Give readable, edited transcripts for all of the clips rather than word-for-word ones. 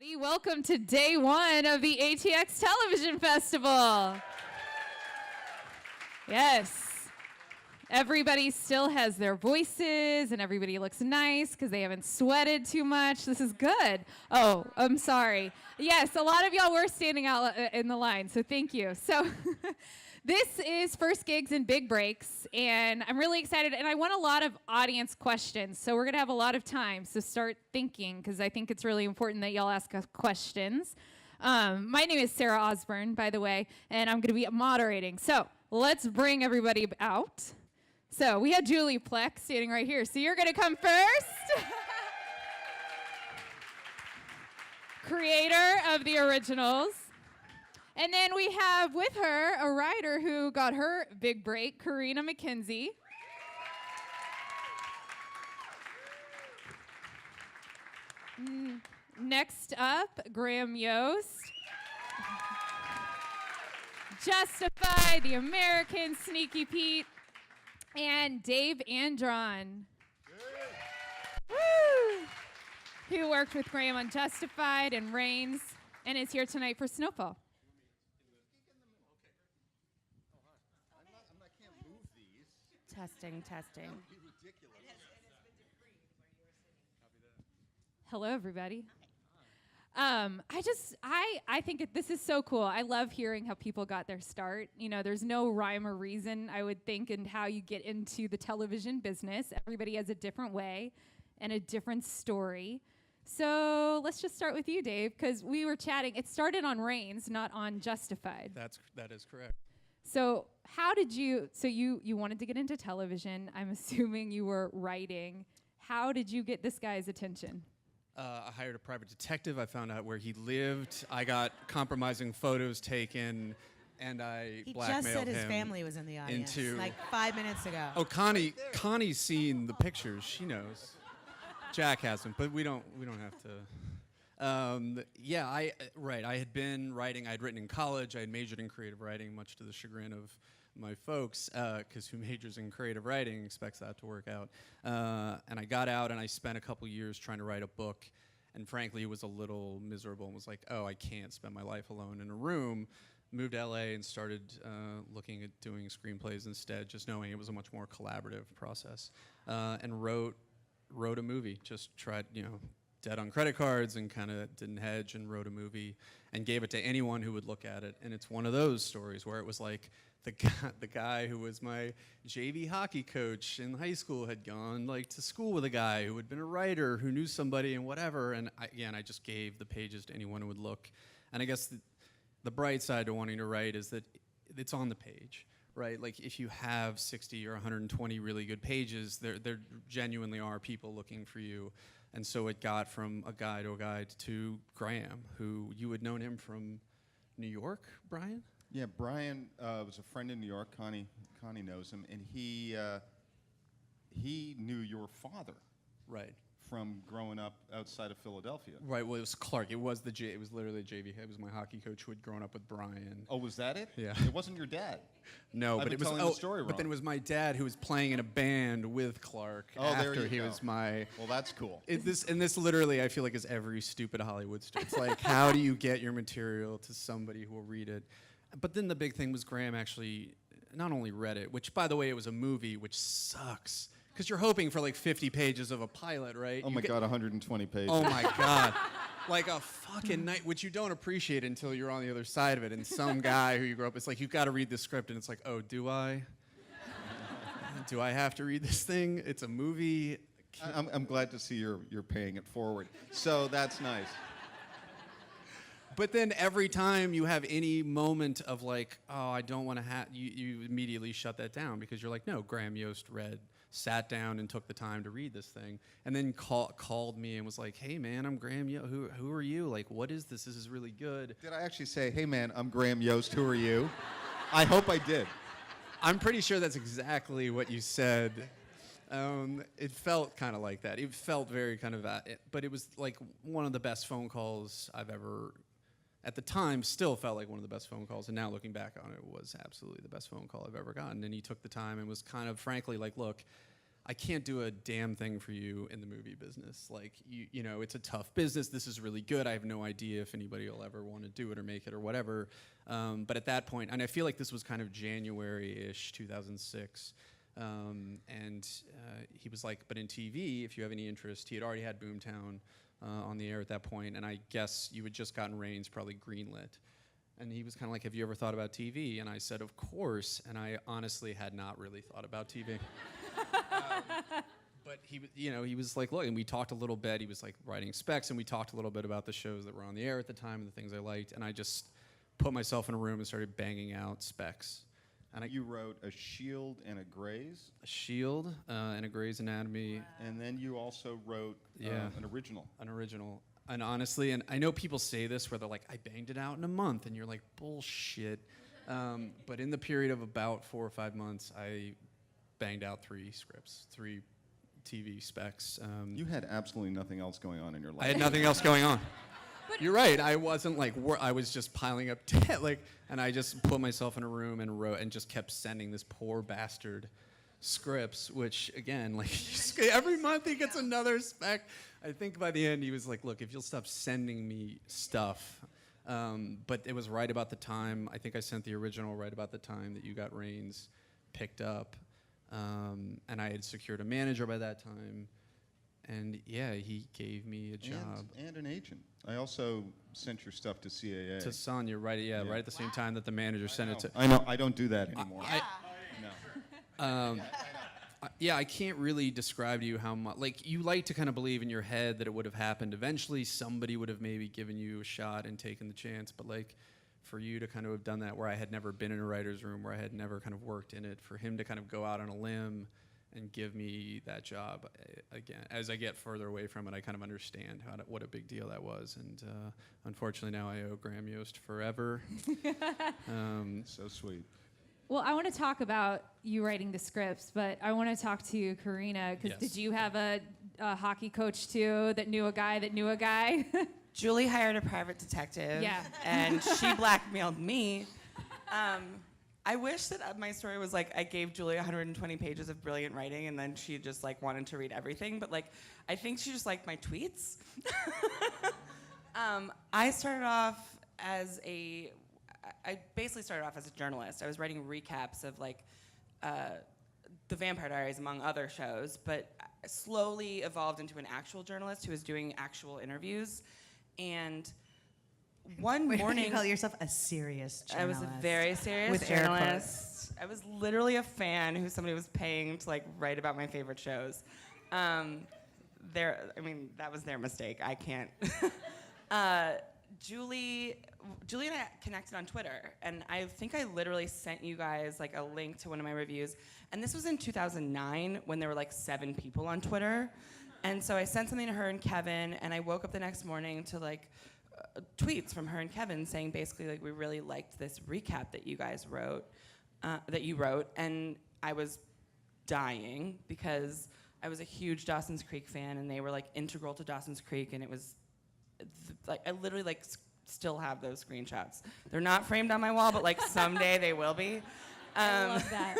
Welcome to day one of the ATX Television Festival. Yes, everybody still has their voices and everybody looks nice because they haven't sweated too much. This is good. Oh, I'm sorry. Yes, a lot of y'all were standing out in the line, so thank you. So this is First Gigs and Big Breaks, and I'm really excited, and I want a lot of audience questions, so we're going to have a lot of time, so start thinking, because I think it's really important that y'all ask us questions. My name is Sara Osburn, by the way, and I'm going to be moderating. So let's bring everybody out. So we have Julie Plec standing right here, so you're going to come first. Creator of the originals. And then we have with her a writer who got her big break, Carina MacKenzie. Next up, Graham Yost. Justified, The American, Sneaky Pete, and Dave Andron. Woo! Who worked with Graham on Justified and Reigns and is here tonight for Snowfall. Testing. Hello, everybody. I think this is so cool. I love hearing how people got their start. You know, there's no rhyme or reason, I would think, in how you get into the television business. Everybody has a different way and a different story. So let's just start with you, Dave, because we were chatting. It started on Reigns, not on Justified. That is correct. So how did you wanted to get into television. I'm assuming you were writing. How did you get this guy's attention? I hired a private detective. I found out where he lived. I got compromising photos taken, and I blackmailed him. He just said his family was in the audience, like 5 minutes ago. Oh, Connie's seen the pictures. She knows. Jack hasn't, but we don't have to. I had been writing. I had written in college. I had majored in creative writing, much to the chagrin of my folks, because who majors in creative writing expects that to work out. And I got out, and I spent a couple years trying to write a book, and frankly, it was a little miserable, and was like, oh, I can't spend my life alone in a room. Moved to LA and started looking at doing screenplays instead, just knowing it was a much more collaborative process, and wrote a movie. Just tried, dead on credit cards and kind of didn't hedge, and wrote a movie and gave it to anyone who would look at it. And it's one of those stories where it was like the guy who was my JV hockey coach in high school had gone to school with a guy who had been a writer who knew somebody and whatever. And I just gave the pages to anyone who would look. And I guess the bright side to wanting to write is that it's on the page. Right, like if you have 60 or 120 really good pages, there genuinely are people looking for you. And so it got from a guy to a guide to Graham, who you had known him from New York, Brian? Yeah, Brian was a friend in New York. Connie knows him, and he knew your father. Right. From growing up outside of Philadelphia. Right, well, it was Clark. It was literally JV. It was my hockey coach who had grown up with Brian. Oh, was that it? Yeah. It wasn't your dad. No, but it was. The story wrong. But then it was my dad who was playing in a band with Clark after he was my. Well, that's cool. This literally, I feel like, is every stupid Hollywood story. It's like, how do you get your material to somebody who will read it? But then the big thing was Graham actually not only read it, which, by the way, it was a movie, which sucks. Because you're hoping for 50 pages of a pilot, right? Oh my God, 120 pages. Oh my God. Like a fucking night, which you don't appreciate until you're on the other side of it. And some guy who you grew up, it's like, you've got to read the script. And it's like, oh, do I? Do I have to read this thing? It's a movie. I'm glad to see you're paying it forward. So that's nice. But then every time you have any moment of oh, I don't want to have, you immediately shut that down because you're like, no, Graham Yost sat down and took the time to read this thing, and then called me and was like, hey man, I'm Graham Yost. Who are you? What is this? This is really good. Did I actually say, hey man, I'm Graham Yost, who are you? I hope I did. I'm pretty sure that's exactly what you said. It felt kind of like that. It felt very kind of, but it was one of the best phone calls I've ever, at the time, still felt like one of the best phone calls, and now looking back on it, was absolutely the best phone call I've ever gotten. And he took the time and was kind of, frankly, look, I can't do a damn thing for you in the movie business. Like, you know, it's a tough business. This is really good. I have no idea if anybody will ever want to do it or make it or whatever. But at that point, and I feel like this was kind of January-ish, 2006. And he was like, but in TV, if you have any interest, he had already had Boomtown on the air at that point, and I guess you had just gotten Reigns probably greenlit. And he was kind of like, have you ever thought about TV? And I said, of course. And I honestly had not really thought about TV. But he was like, look, and we talked a little bit. He was like writing specs, and we talked a little bit about the shows that were on the air at the time and the things I liked. And I just put myself in a room and started banging out specs. And you wrote a Shield and a Grey's? A Shield and a Grey's Anatomy. Wow. And then you also wrote an original. An original. And honestly, and I know people say this where they're like, I banged it out in a month. And you're like, bullshit. But in the period of about 4 or 5 months, I banged out 3 scripts, 3 TV specs. You had absolutely nothing else going on in your life. I had nothing else going on. You're right. I wasn't like I was just piling up debt, and I just put myself in a room and wrote and just kept sending this poor bastard scripts, which again, like every month he gets another spec. I think by the end he was like, "Look, if you'll stop sending me stuff." But it was right about the time. I think I sent the original right about the time that You Got Reigns picked up, and I had secured a manager by that time. And yeah, he gave me a job. And an agent. I also sent your stuff to CAA. To Sonia, right? Yeah, right at the same time that the manager sent it to. I know. I don't do that anymore. Yeah. No. Yeah, I can't really describe to you how much. Like, you like to kind of believe in your head that it would have happened. Eventually, somebody would have maybe given you a shot and taken the chance. But like, for you to kind of have done that, where I had never been in a writer's room, where I had never kind of worked in it, for him to kind of go out on a limb and give me that job, again, as I get further away from it, I kind of understand what a big deal that was. And unfortunately, now I owe Graham Yost forever. So sweet. Well, I want to talk about you writing the scripts, but I want to talk to Carina, because did you have a hockey coach too that knew a guy that knew a guy? Julie hired a private detective, and she blackmailed me. I wish that my story was like I gave Julie 120 pages of brilliant writing, and then she just like wanted to read everything. But like, I think she just liked my tweets. I basically started off as a journalist. I was writing recaps of like the Vampire Diaries, among other shows, but slowly evolved into an actual journalist who was doing actual interviews. And one morning, you call yourself a serious journalist? I was a very serious with journalist. I was literally a fan who somebody was paying to like write about my favorite shows. That was their mistake. I can't. Julie and I connected on Twitter, and I think I literally sent you guys like a link to one of my reviews. And this was in 2009 when there were like 7 people on Twitter. And so I sent something to her and Kevin, and I woke up the next morning to like tweets from her and Kevin saying basically like, we really liked this recap that you guys wrote, and I was dying because I was a huge Dawson's Creek fan, and they were like integral to Dawson's Creek, and it was like I literally like still have those screenshots. They're not framed on my wall, but like someday they will be. I love that.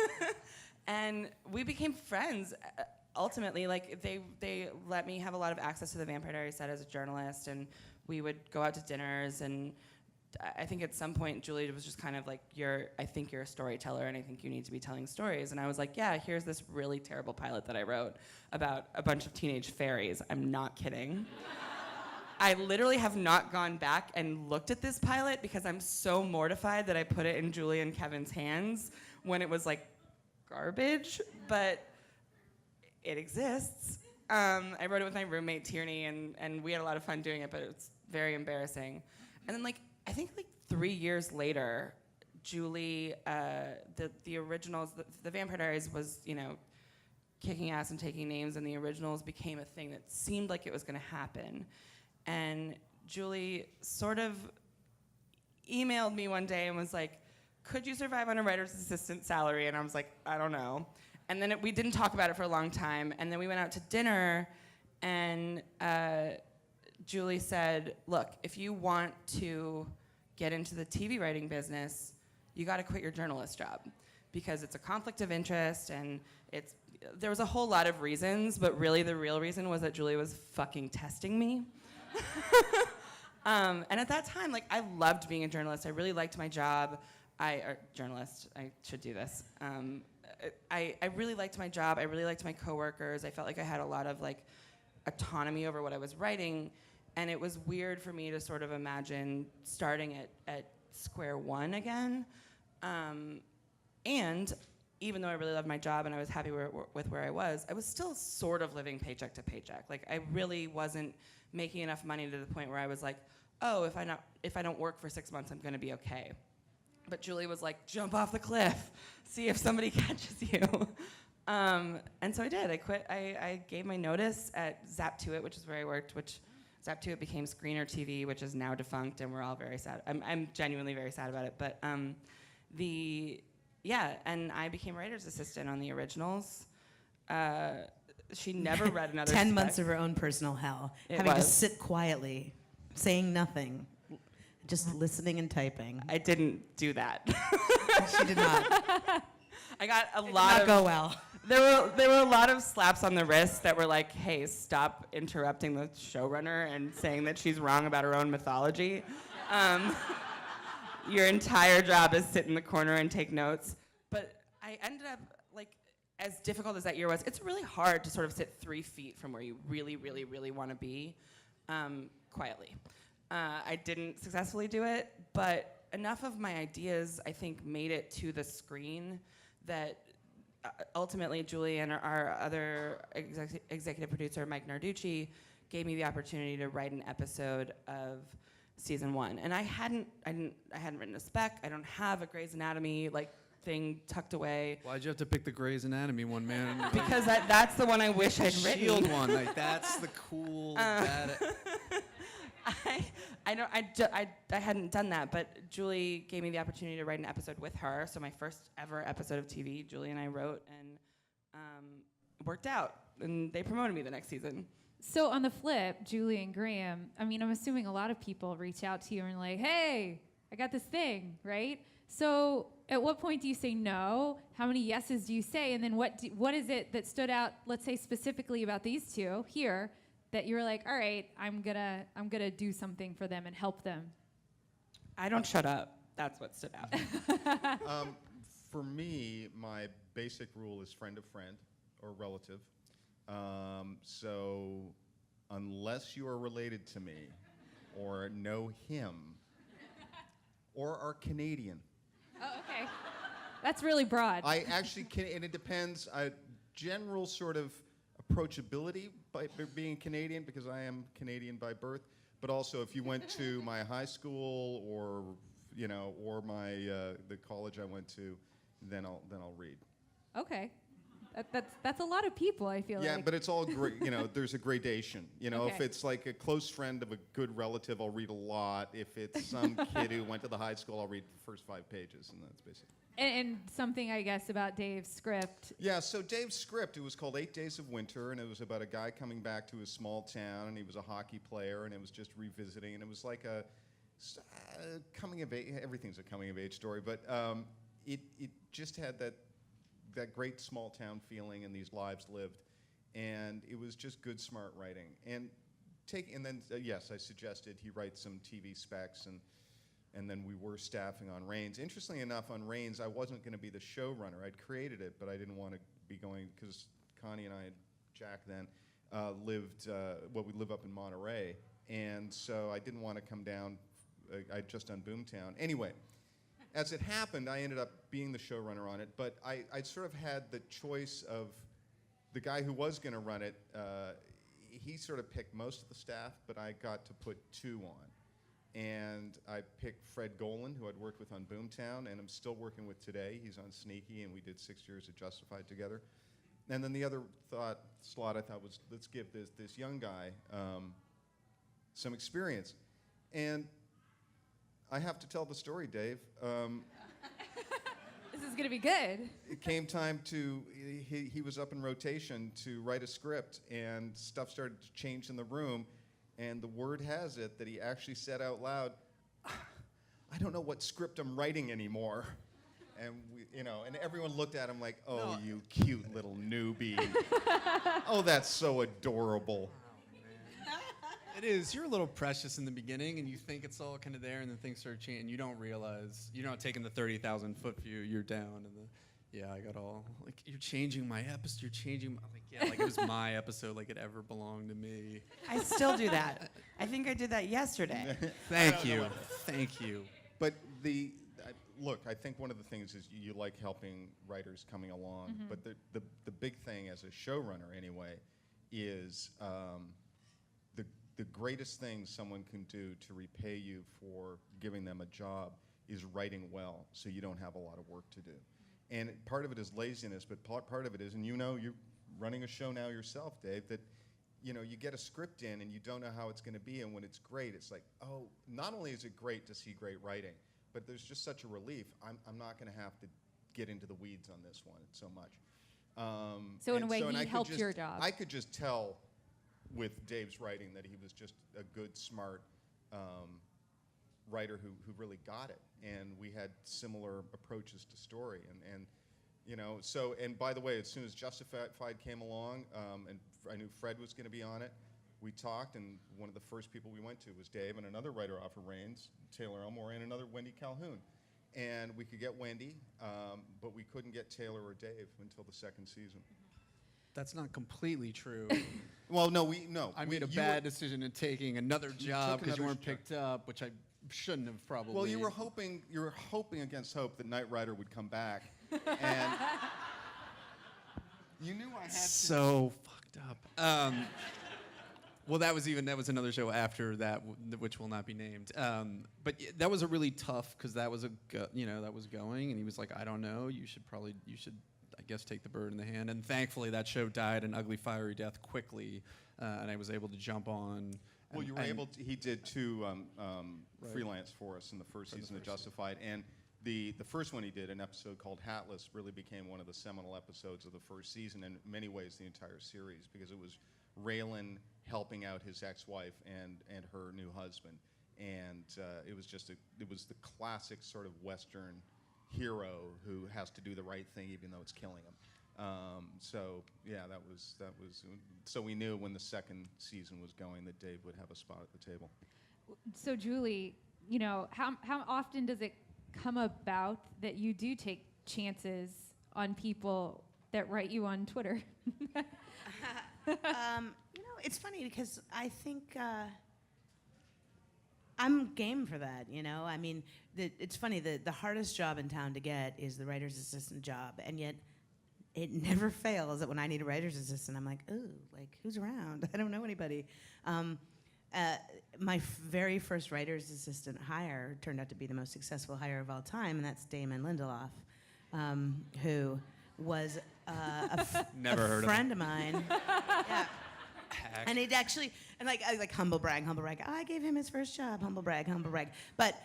And we became friends. Ultimately, like they let me have a lot of access to the Vampire Diaries set as a journalist, and we would go out to dinners. And I think at some point Julie was just kind of like, I think you're a storyteller, and I think you need to be telling stories. And I was like, yeah, here's this really terrible pilot that I wrote about a bunch of teenage fairies. I'm not kidding. I literally have not gone back and looked at this pilot because I'm so mortified that I put it in Julie and Kevin's hands when it was like garbage, but it exists. I wrote it with my roommate Tierney, and we had a lot of fun doing it, but it's very embarrassing. And then I think 3 years later, Julie, the originals, the Vampire Diaries was, kicking ass and taking names, and the originals became a thing that seemed like it was gonna happen. And Julie sort of emailed me one day and was like, could you survive on a writer's assistant salary? And I was like, I don't know. And then we didn't talk about it for a long time. And then we went out to dinner, and Julie said, look, if you want to get into the TV writing business, you got to quit your journalist job, because it's a conflict of interest, and there was a whole lot of reasons, but really the real reason was that Julie was fucking testing me. And at that time, like, I loved being a journalist. I really liked my job. Journalist, I should do this. I really liked my job. I really liked my coworkers. I felt like I had a lot of, like, autonomy over what I was writing. And it was weird for me to sort of imagine starting at square one again. And even though I really loved my job and I was happy with where I was still sort of living paycheck to paycheck. Like, I really wasn't making enough money to the point where I was like, oh, if I don't work for 6 months, I'm gonna be okay. But Julie was like, jump off the cliff, see if somebody catches you. And so I did. I quit. I gave my notice at Zap2It, which is where I worked, which Zap2It became Screener TV, which is now defunct, and we're all very sad. I'm genuinely very sad about it. But and I became writer's assistant on the originals. She never read another 10 spec. months of her own personal hell. It having to was. sit quietly, saying nothing, just listening and typing. I didn't do that. She did not. I got a It lot did not of go well. There were a lot of slaps on the wrist that were like, hey, stop interrupting the showrunner and saying that she's wrong about her own mythology. Your entire job is sit in the corner and take notes. But I ended up, like, as difficult as that year was, it's really hard to sort of sit 3 feet from where you really, really, really want to be quietly. I didn't successfully do it, but enough of my ideas, I think, made it to the screen that ultimately Julie and our other executive producer, Mike Narducci, gave me the opportunity to write an episode of season 1. And I hadn't written a spec. I don't have a Grey's Anatomy thing tucked away. Why'd you have to pick the Grey's Anatomy one, man? Because that's the one I wish I'd written. Shield one, like that's the cool. I hadn't done that, but Julie gave me the opportunity to write an episode with her. So my first ever episode of TV, Julie and I wrote, and worked out. And they promoted me the next season. So on the flip, Julie and Graham, I mean, I'm assuming a lot of people reach out to you and are like, hey, I got this thing, right? So at what point do you say no? How many yeses do you say? And then what is it that stood out, let's say specifically about these two here, that you're like, all right, I'm gonna do something for them and help them? I don't shut up. That's what stood out. For me, my basic rule is friend of friend or relative. So unless you are related to me or know him or are Canadian. Oh, okay. That's really broad. I actually can, and it depends. General sort of approachability by being Canadian, because I am Canadian by birth, but also if you went to my high school or my the college I went to, then I'll read. Okay. That's a lot of people, I feel like. Yeah, but it's all great. There's a gradation. If Okay. it's like a close friend of a good relative, I'll read a lot. If it's some kid who went to the high school, I'll read the first 5 pages, and that's basically. And something, I guess, about Dave's script. Yeah, so Dave's script, it was called 8 Days of Winter, and it was about a guy coming back to his small town, and he was a hockey player, and it was just revisiting, and it was like a coming of age. Everything's a coming of age story, but it just had that great small town feeling and these lives lived, and it was just good, smart writing. And then yes, I suggested he write some TV specs, and then we were staffing on Reigns. Interestingly enough, on Reigns, I wasn't going to be the showrunner. I'd created it, but I didn't want to be going, because Connie and I, Jack then, we live up in Monterey, and so I didn't want to come down. I'd just done Boomtown. Anyway, as it happened, I ended up being the showrunner on it, but I sort of had the choice of the guy who was going to run it. He sort of picked most of the staff, but I got to put 2 on. And I picked Fred Golan, who I'd worked with on Boomtown, and I'm still working with today. He's on Sneaky, and we did 6 years of Justified together. And then the other slot I thought was, let's give this young guy some experience. And I have to tell the story, Dave. This is going to be good. It came time he was up in rotation to write a script, and stuff started to change in the room, and the word has it that he actually said out loud, I don't know what script I'm writing anymore. And and everyone looked at him like, "Oh, you cute little newbie." Oh, that's so adorable. It is. You're a little precious in the beginning, and you think it's all kind of there, and then things start changing. You don't realize you're not taking the 30,000-foot view. You're down, and I got all like, "You're changing my episode. You're changing." I'm like, "Yeah, like it was my episode. Like it ever belonged to me." I still do that. I think I did that yesterday. Thank you. Thank you. But look, I think one of the things is you like helping writers coming along. But the big thing as a showrunner, anyway, is the greatest thing someone can do to repay you for giving them a job is writing well, so you don't have a lot of work to do. And part of it is laziness, but part of it is, and you're running a show now yourself, Dave, that you get a script in and you don't know how it's going to be, and when it's great, it's like, oh, not only is it great to see great writing, but there's just such a relief. I'm not going to have to get into the weeds on this one so much. So in a way, he helped your job. I could just tell with Dave's writing that he was just a good, smart writer who really got it, and we had similar approaches to story, and by the way, as soon as Justified came along, and I knew Fred was going to be on it, we talked, and one of the first people we went to was Dave and another writer off of Reigns, Taylor Elmore, and another Wendy Calhoun, and we could get Wendy, but we couldn't get Taylor or Dave until the second season. That's not completely true. Well, no. I made a bad decision in taking another job because you weren't picked up, which I shouldn't have probably. Well, you were hoping against hope that Knight Rider would come back, and you knew I had to. So fucked up. Well, that was another show after that, which will not be named. But that was a really tough, because that was that was going, and he was like, "I don't know. You should, I guess, take the bird in the hand." And thankfully, that show died an ugly, fiery death quickly, and I was able to jump on. Well, you were able to. He did two freelance for us in the first season of Justified, and the first one he did, an episode called Hatless, really became one of the seminal episodes of the first season, and in many ways the entire series, because it was Raylan helping out his ex-wife and her new husband, and it was the classic sort of Western hero who has to do the right thing even though it's killing him. That was. So we knew when the second season was going that Dave would have a spot at the table. So Julie, how often does it come about that you do take chances on people that write you on Twitter? It's funny because I think I'm game for that. I mean, it's funny. The hardest job in town to get is the writer's assistant job, and yet it never fails that when I need a writer's assistant, I'm like, ooh, like who's around? I don't know anybody. My very first writer's assistant hire turned out to be the most successful hire of all time, and that's Damon Lindelof, who was a friend of mine. Yeah. And it actually, and like humble brag. I gave him his first job, humble brag. But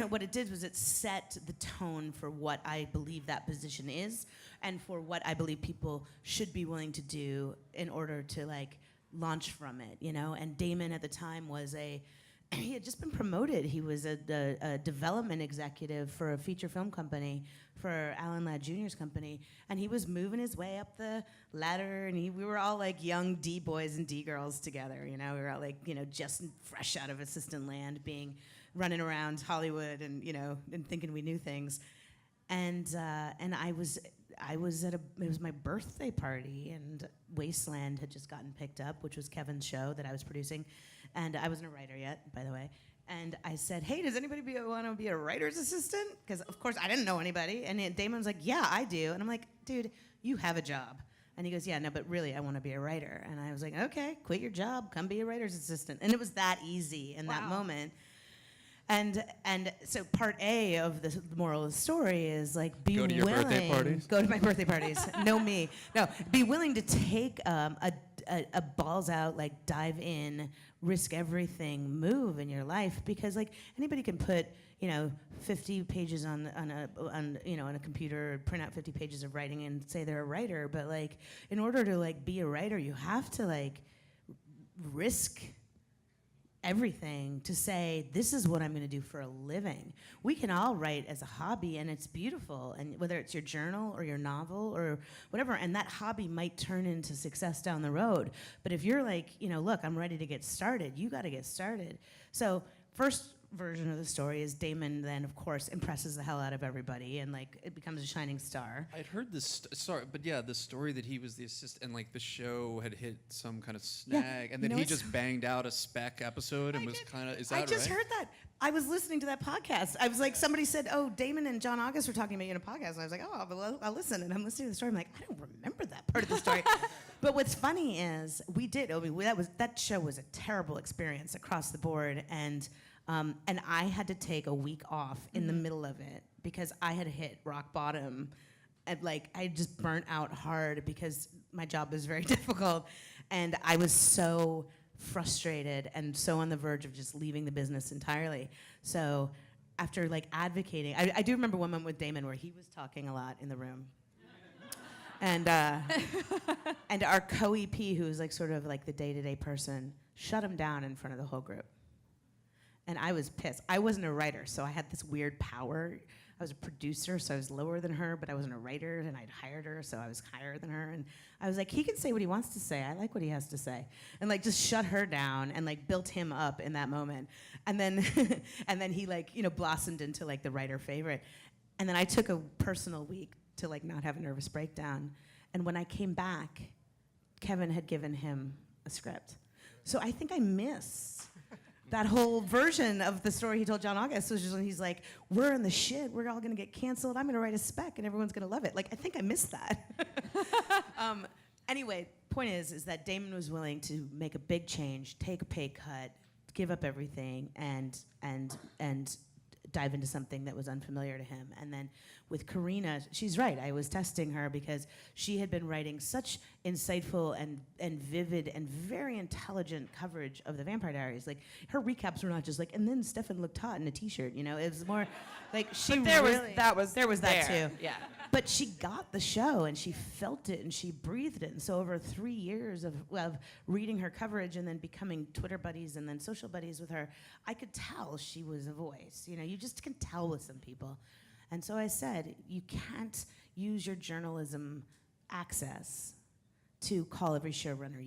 what it did was it set the tone for what I believe that position is, and for what I believe people should be willing to do in order to launch from it, And Damon at the time was he had just been promoted. He was a development executive for a feature film company, for Alan Ladd Jr.'s company, and he was moving his way up the ladder, and we were all like young D boys and D girls together, We were all just fresh out of assistant land, running around Hollywood and and thinking we knew things, and I was it was my birthday party, and Wasteland had just gotten picked up, which was Kevin's show that I was producing, and I wasn't a writer yet, by the way. And I said, hey, does anybody want to be a writer's assistant? Because, of course, I didn't know anybody. And Damon's like, yeah, I do. And I'm like, dude, you have a job. And he goes, yeah, no, but really, I want to be a writer. And I was like, okay, quit your job. Come be a writer's assistant. And it was that easy in that moment. And so part A of the moral of the story is be willing. Go to your birthday parties. Go to my birthday parties. No, me. No, be willing to take a balls out, dive in, risk everything move in your life, because anybody can put 50 pages on a computer, print out 50 pages of writing and say they're a writer, but in order to be a writer, you have to risk everything to say, this is what I'm going to do for a living. We can all write as a hobby, and it's beautiful. And whether it's your journal or your novel or whatever, and that hobby might turn into success down the road. But if you're like, look, I'm ready to get started, you got to get started. So first version of the story is Damon then, of course, impresses the hell out of everybody, and like it becomes a shining star. I'd heard this, the story that he was the assistant, and like the show had hit some kind of snag, and then he just banged out a spec episode and was kind of, is that right? I just heard that. I was listening to that podcast. I was like, somebody said, oh, Damon and John August were talking about you in a podcast, and I was like, oh, I'll listen, and I'm listening to the story. I'm like, I don't remember that part of the story. But what's funny is that show was a terrible experience across the board, and I had to take a week off in the middle of it because I had hit rock bottom. And like I just burnt out hard because my job was very difficult. And I was so frustrated and so on the verge of just leaving the business entirely. So after like advocating, I do remember one moment with Damon where he was talking a lot in the room. And and our co-EP, who was like sort of like the day-to-day person, shut him down in front of the whole group. And I was pissed. I wasn't a writer, so I had this weird power. I was a producer, so I was lower than her, but I wasn't a writer, and I'd hired her, so I was higher than her. And I was like, he can say what he wants to say. I like what he has to say. And like just shut her down and like built him up in that moment. And then and then he like, blossomed into like the writer favorite. And then I took a personal week to like not have a nervous breakdown. And when I came back, Kevin had given him a script. So I think I miss that whole version of the story he told John August, which is when he's like, we're in the shit, we're all gonna get canceled, I'm gonna write a spec and everyone's gonna love it. Like, I think I missed that. Anyway, point is that Damon was willing to make a big change, take a pay cut, give up everything, and dive into something that was unfamiliar to him. And then with Carina, she's right. I was testing her because she had been writing such insightful and vivid and very intelligent coverage of the Vampire Diaries. Like her recaps were not just like, and then Stefan looked hot in a t-shirt. It was more like she there really. There was that too. Yeah. But she got the show and she felt it and she breathed it. And so over 3 years of reading her coverage and then becoming Twitter buddies and then social buddies with her, I could tell she was a voice. You just can tell with some people. And so I said, you can't use your journalism access to call every showrunner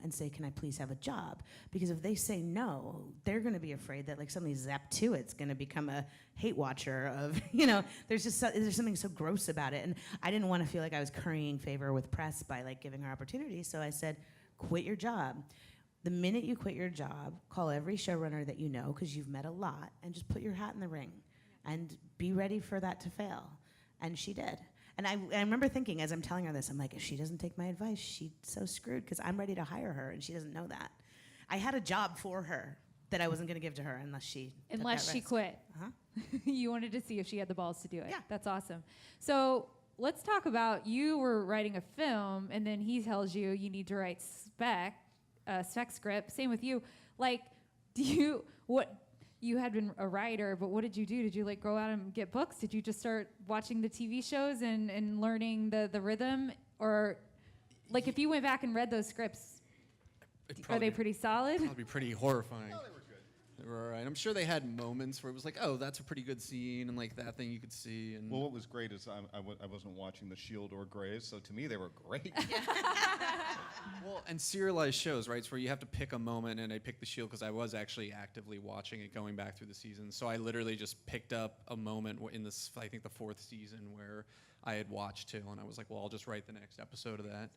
and say, can I please have a job? Because if they say no, they're going to be afraid that like suddenly Zap to it's going to become a hate watcher of, there's something so gross about it. And I didn't want to feel like I was currying favor with press by like giving her opportunity. So I said, quit your job. The minute you quit your job, call every showrunner that you know, because you've met a lot, and just put your hat in the ring and be ready for that to fail. And she did. And I remember thinking, as I'm telling her this, I'm like, if she doesn't take my advice, she's so screwed because I'm ready to hire her, and she doesn't know that. I had a job for her that I wasn't going to give to her unless she quit. Uh-huh. You wanted to see if she had the balls to do it. Yeah. That's awesome. So let's talk about, you were writing a film, and then he tells you need to write spec script. Same with you. Like, you had been a writer, but what did you do? Did you like go out and get books? Did you just start watching the TV shows and learning the rhythm? Or like if you went back and read those scripts, are they pretty solid? Probably pretty horrifying. Oh, they were good. They were all right. I'm sure they had moments where it was like, oh, that's a pretty good scene, and like that thing you could see. And Well, what was great is I wasn't watching The Shield or Grays, so to me they were great. Well, and serialized shows, right? It's where you have to pick a moment, and I picked The Shield because I was actually actively watching it going back through the season. So I literally just picked up a moment in this, I think the 4th season, where I had watched till, and I was like, well, I'll just write the next episode of that.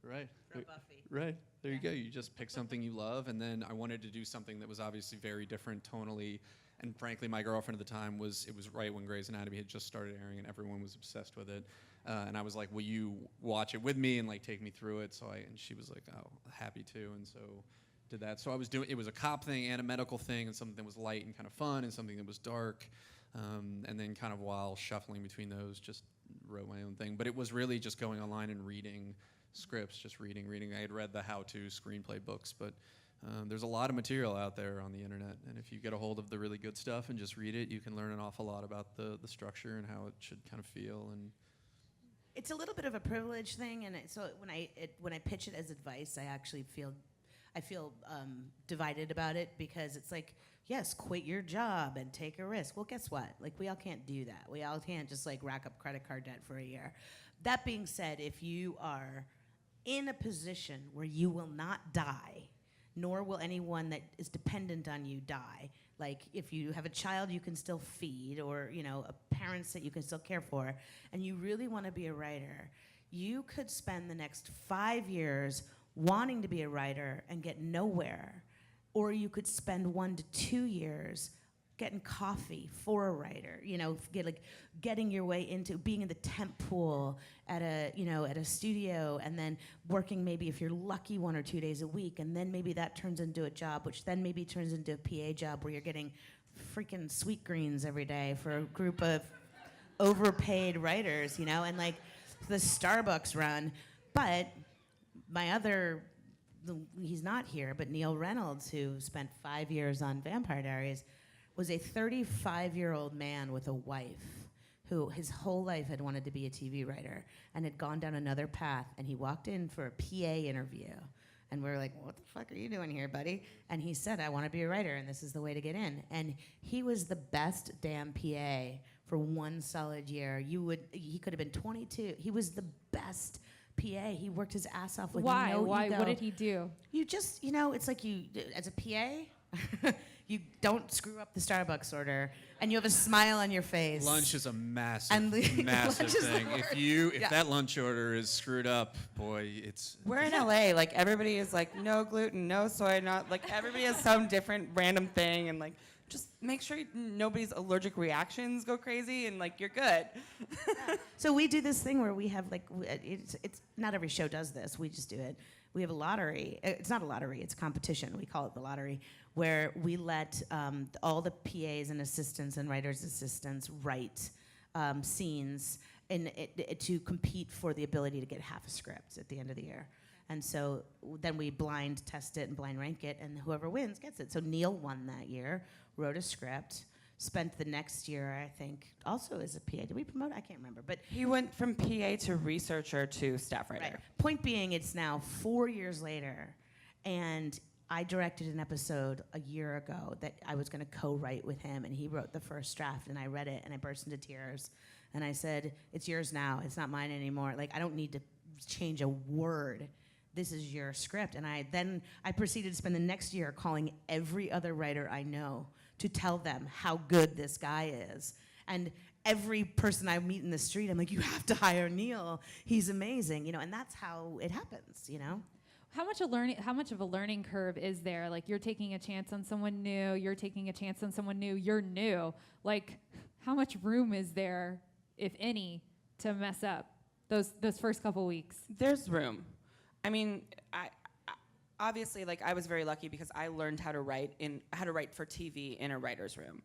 Right. From Buffy. Right. There you go. You just pick something you love, and then I wanted to do something that was obviously very different tonally. And frankly, my girlfriend at the time it was right when Grey's Anatomy had just started airing, and everyone was obsessed with it. And I was like, will you watch it with me and like take me through it? And she was like, oh, happy to. And so did that. So it was a cop thing and a medical thing, and something that was light and kind of fun, and something that was dark. And then kind of while shuffling between those, just wrote my own thing. But it was really just going online and reading scripts, just reading. I had read the how-to screenplay books, but there's a lot of material out there on the internet, and if you get a hold of the really good stuff and just read it, you can learn an awful lot about the structure and how it should kind of feel. And it's a little bit of a privilege thing, and so when I pitch it as advice, I actually feel I feel divided about it because it's like, yes, quit your job and take a risk. Well, guess what? Like, we all can't do that. We all can't just like rack up credit card debt for a year. That being said, if you are in a position where you will not die, nor will anyone that is dependent on you die. Like, if you have a child you can still feed, or, you know, parents that you can still care for, and you really want to be a writer, you could spend the next 5 years wanting to be a writer and get nowhere. Or you could spend 1 to 2 years getting coffee for a writer, you know, getting your way into being in the temp pool at a studio, and then working maybe, if you're lucky, 1 or 2 days a week, and then maybe that turns into a job, which then maybe turns into a PA job where you're getting freaking sweet greens every day for a group of overpaid writers, you know, and like the Starbucks run. But he's not here, but Neil Reynolds, who spent 5 years on Vampire Diaries, was a 35-year-old man with a wife who his whole life had wanted to be a TV writer and had gone down another path, and he walked in for a PA interview. And we were like, what the fuck are you doing here, buddy? And he said, I want to be a writer, and this is the way to get in. And he was the best damn PA for 1 solid year. He could have been 22. He was the best PA. He worked his ass off with Why? no Why? ego. What did he do? You just, it's like you, as a PA, you don't screw up the Starbucks order, and you have a smile on your face. Lunch is a massive, And massive lunch is thing. the If that lunch order is screwed up, boy, it's. We're in LA, like everybody is like no gluten, no soy, not like everybody has some different random thing, and like just make sure nobody's allergic reactions go crazy, and like you're good. So we do this thing where we have like, it's not every show does this. We just do it. We have a lottery. It's not a lottery. It's a competition. We call it the lottery, where we let all the PAs and assistants and writers' assistants write scenes to compete for the ability to get half a script at the end of the year. And so then we blind test it and blind rank it, and whoever wins gets it. So Neil won that year, wrote a script, spent the next year, I think, also as a PA. Did we promote? I can't remember. But He went from PA to researcher to staff writer. right. Point being, it's now 4 years later, and I directed an episode a year ago that I was going to co-write with him, and he wrote the first draft, and I read it, and I burst into tears, and I said, it's yours now. It's not mine anymore. Like, I don't need to change a word. This is your script. And I proceeded to spend the next year calling every other writer I know to tell them how good this guy is. And every person I meet in the street, I'm like, you have to hire Neil. He's amazing, and that's how it happens, How much of a learning curve is there? Like, you're taking a chance on someone new, you're taking a chance on someone new, you're new. Like, how much room is there, if any, to mess up those first couple weeks? There's room. I mean, I obviously, like, I was very lucky because I learned how to write for TV in a writer's room.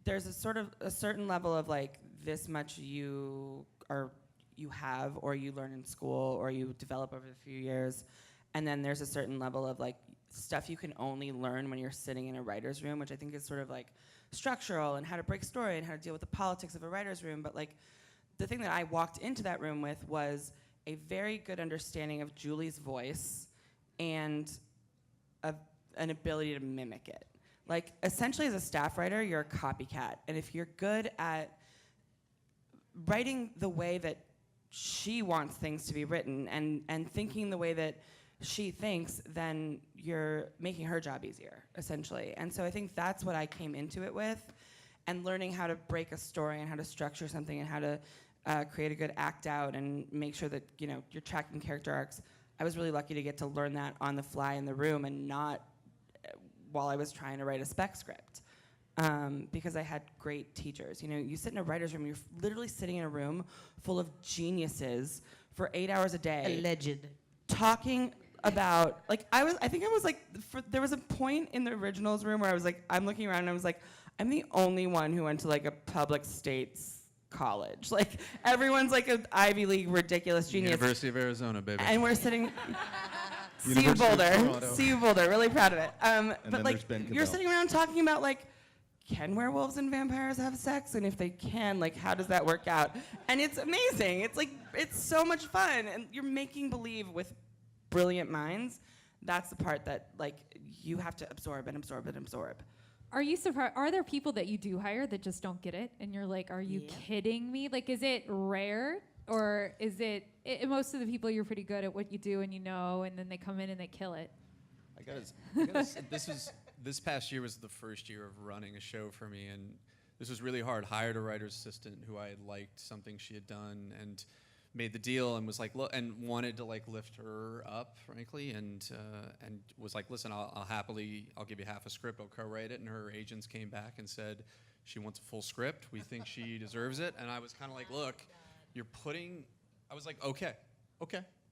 There's a certain level of like this much you have, or you learn in school, or you develop over a few years, and then there's a certain level of like stuff you can only learn when you're sitting in a writer's room, which I think is sort of like structural and how to break story and how to deal with the politics of a writer's room. But like the thing that I walked into that room with was a very good understanding of Julie's voice and an ability to mimic it. Like, essentially, as a staff writer, you're a copycat. And if you're good at writing the way that she wants things to be written and thinking the way that she thinks, then you're making her job easier, essentially. And so I think that's what I came into it with, and learning how to break a story and how to structure something and how to create a good act out and make sure that you're tracking character arcs. I was really lucky to get to learn that on the fly in the room and not while I was trying to write a spec script, because I had great teachers. You sit in a writer's room, you're literally sitting in a room full of geniuses for 8 hours a day. Alleged. Talking about, like, there was a point in the originals room where I was like, I'm looking around and I was like, I'm the only one who went to like a public states college. Like, everyone's like an Ivy League ridiculous genius. University of Arizona, baby. And we're sitting. CU University of Toronto. Boulder. CU Boulder. Really proud of it. But then like, there's Ben you're Cabell. sitting around talking about like, can werewolves and vampires have sex? And if they can, like, how does that work out? And it's amazing. It's like, it's so much fun. And you're making believe with brilliant minds that's the part that like you have to absorb and absorb and absorb. Are you surprised? Are there people that you do hire that just don't get it, and you're like, "Are you kidding me?" Like, is it rare, or is it most of the people you're pretty good at what you do and you know, and then they come in and they kill it? I gotta say, this past year was the first year of running a show for me, and this was really hard. Hired a writer's assistant who I had liked something she had done, and made the deal, and was like, look, and wanted to like lift her up, frankly, and was like, listen, I'll give you half a script, I'll co-write it. And her agents came back and said she wants a full script. We think she deserves it. And I was kind of like, look, I was like, okay,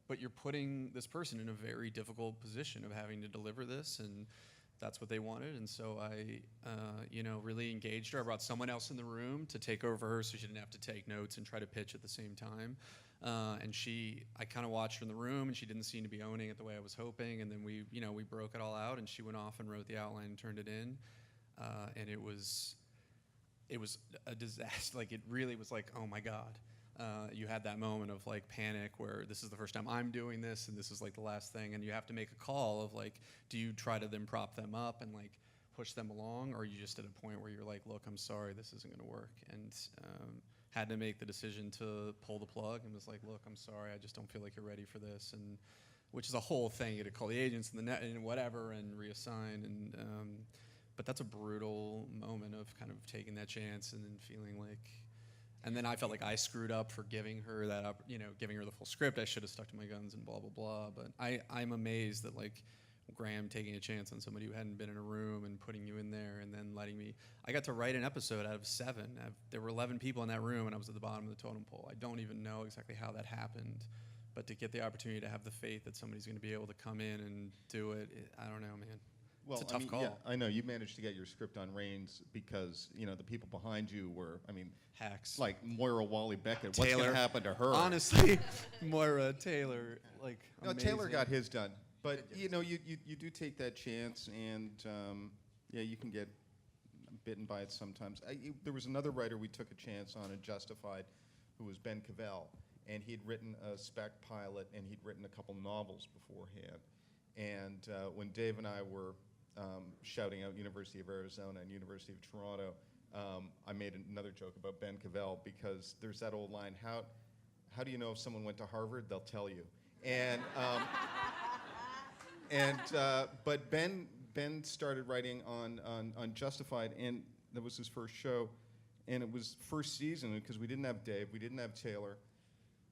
but you're putting this person in a very difficult position of having to deliver this, and that's what they wanted. And so I, really engaged her. I brought someone else in the room to take over her so she didn't have to take notes and try to pitch at the same time. I kind of watched her in the room, and she didn't seem to be owning it the way I was hoping. And then we broke it all out, and she went off and wrote the outline and turned it in. And it was a disaster. Like, it really was like, oh my God. You had that moment of like panic where this is the first time I'm doing this, and this is like the last thing, and you have to make a call of like, do you try to then prop them up and like push them along, or are you just at a point where you're like, look, I'm sorry, this isn't going to work, and had to make the decision to pull the plug, and was like, look, I'm sorry, I just don't feel like you're ready for this, and which is a whole thing. You had to call the agents and the net and whatever and reassign, and but that's a brutal moment of kind of taking that chance and then feeling like. And then I felt like I screwed up for giving her that up, giving her the full script. I should have stuck to my guns and blah, blah, blah. But I'm amazed that, like, Graham taking a chance on somebody who hadn't been in a room and putting you in there and then letting me. I got to write an episode out of 7. There were 11 people in that room, and I was at the bottom of the totem pole. I don't even know exactly how that happened. But to get the opportunity to have the faith that somebody's going to be able to come in and do it, I don't know, man. Well, it's a tough call. Yeah, I know you managed to get your script on Reigns because the people behind you were, hacks. Like Moira Wally Beckett. Taylor. What's going to happen to her? Honestly, Moira, Taylor, like. No, amazing. Taylor got his done, but you do take that chance, and you can get bitten by it sometimes. There was another writer we took a chance on in Justified, who was Ben Cavell, and he'd written a spec pilot, and he'd written a couple novels beforehand. And when Dave and I were shouting out University of Arizona and University of Toronto, I made another joke about Ben Cavell, because there's that old line, how do you know if someone went to Harvard? They'll tell you. And but Ben started writing on Justified, and that was his first show, and it was first season because we didn't have Dave, we didn't have Taylor,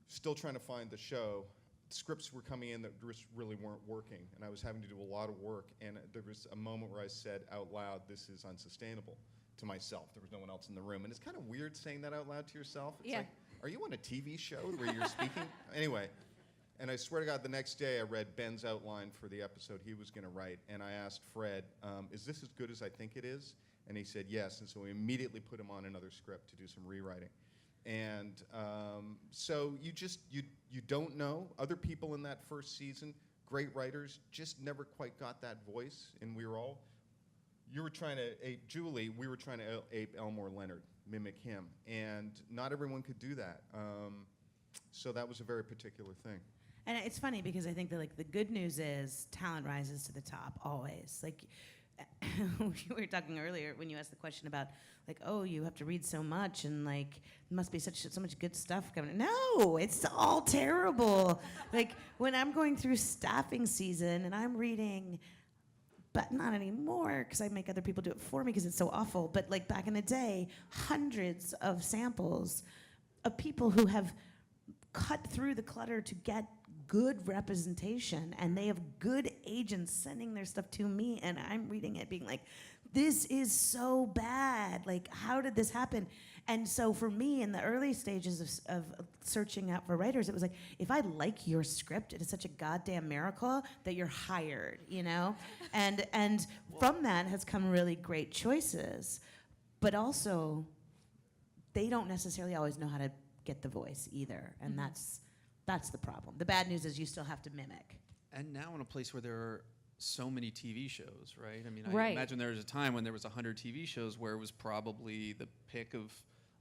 still trying to find the show. Scripts were coming in that just really weren't working, and I was having to do a lot of work, and there was a moment where I said out loud, this is unsustainable, to myself. There was no one else in the room, and it's kind of weird saying that out loud to yourself. It's like, are you on a TV show where you're speaking? Anyway, and I swear to God, the next day I read Ben's outline for the episode he was going to write, and I asked Fred, is this as good as I think it is? And he said yes, and so we immediately put him on another script to do some rewriting. And so you don't know. Other people in that first season, great writers, just never quite got that voice. And we were trying to ape Julie, we were trying to ape Elmore Leonard, mimic him. And not everyone could do that. So that was a very particular thing. And it's funny because I think that like the good news is talent rises to the top always. Like we were talking earlier when you asked the question about like, oh, you have to read so much and like must be so much good stuff coming. No, it's all terrible. Like when I'm going through staffing season and I'm reading, but not anymore because I make other people do it for me because it's so awful. But like back in the day, hundreds of samples of people who have cut through the clutter to get good representation, and they have good agents sending their stuff to me, and I'm reading it being like, this is so bad. Like, how did this happen? And so for me, in the early stages of searching out for writers, it was like, if I like your script, it is such a goddamn miracle that you're hired, And from that has come really great choices. But also, they don't necessarily always know how to get the voice either, and that's the problem. The bad news is you still have to mimic. And now in a place where there are so many TV shows, right? I mean, I Right. imagine there was a time when there was 100 TV shows where it was probably the pick of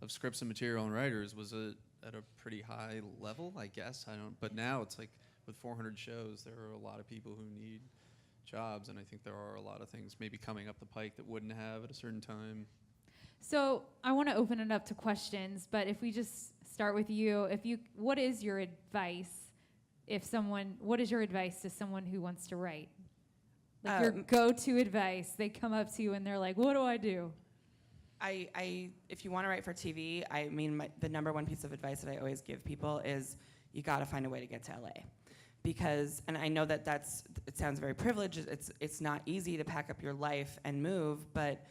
scripts and material and writers was at a pretty high level, I guess. But now it's like with 400 shows, there are a lot of people who need jobs, and I think there are a lot of things maybe coming up the pike that wouldn't have at a certain time. So I want to open it up to questions, but if we just start with you, what is your advice what is your advice to someone who wants to write? Like your go-to advice. They come up to you and they're like, what do I do? If you want to write for TV, I mean, the number one piece of advice that I always give people is you got to find a way to get to LA. Because, and I know that it sounds very privileged, it's not easy to pack up your life and move, but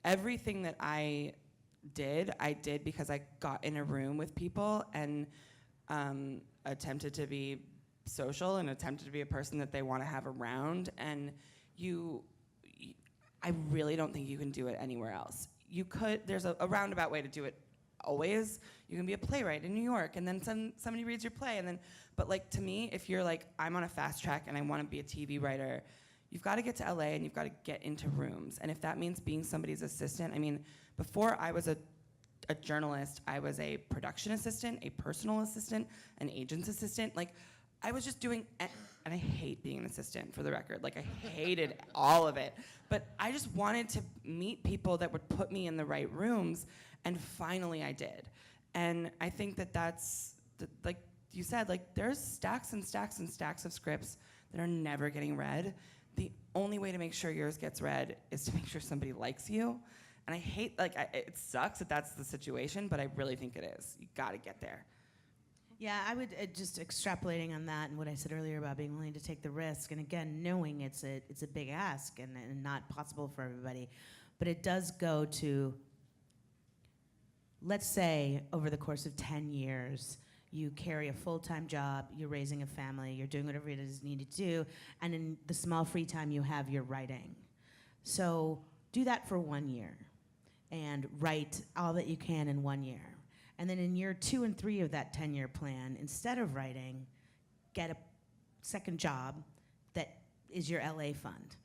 everything that I did because I got in a room with people and attempted to be social and attempted to be a person that they want to have around, and I really don't think you can do it anywhere else. There's a roundabout way to do it always. You can be a playwright in New York, and then somebody reads your play, but like, to me, if you're like, I'm on a fast track and I want to be a TV writer, you've got to get to LA and you've got to get into rooms. And if that means being somebody's assistant, I mean, before I was a journalist, I was a production assistant, a personal assistant, an agent's assistant. Like, I was just doing, and I hate being an assistant, for the record. Like, I hated all of it. But I just wanted to meet people that would put me in the right rooms, and finally I did. And I think that's, like you said, like, there's stacks and stacks and stacks of scripts that are never getting read. The only way to make sure yours gets read is to make sure somebody likes you. And I hate, it sucks that that's the situation, but I really think it is. You gotta get there. Yeah, I would just extrapolating on that and what I said earlier about being willing to take the risk, and again, knowing it's a big ask and not possible for everybody, but it does go to, let's say, over the course of 10 years, you carry a full-time job, you're raising a family, you're doing whatever it is you need to do, and in the small free time you have, you're writing. So do that for 1 year, and write all that you can in 1 year. And then in year 2 and 3 of that 10-year plan, instead of writing, get a second job that is your LA fund.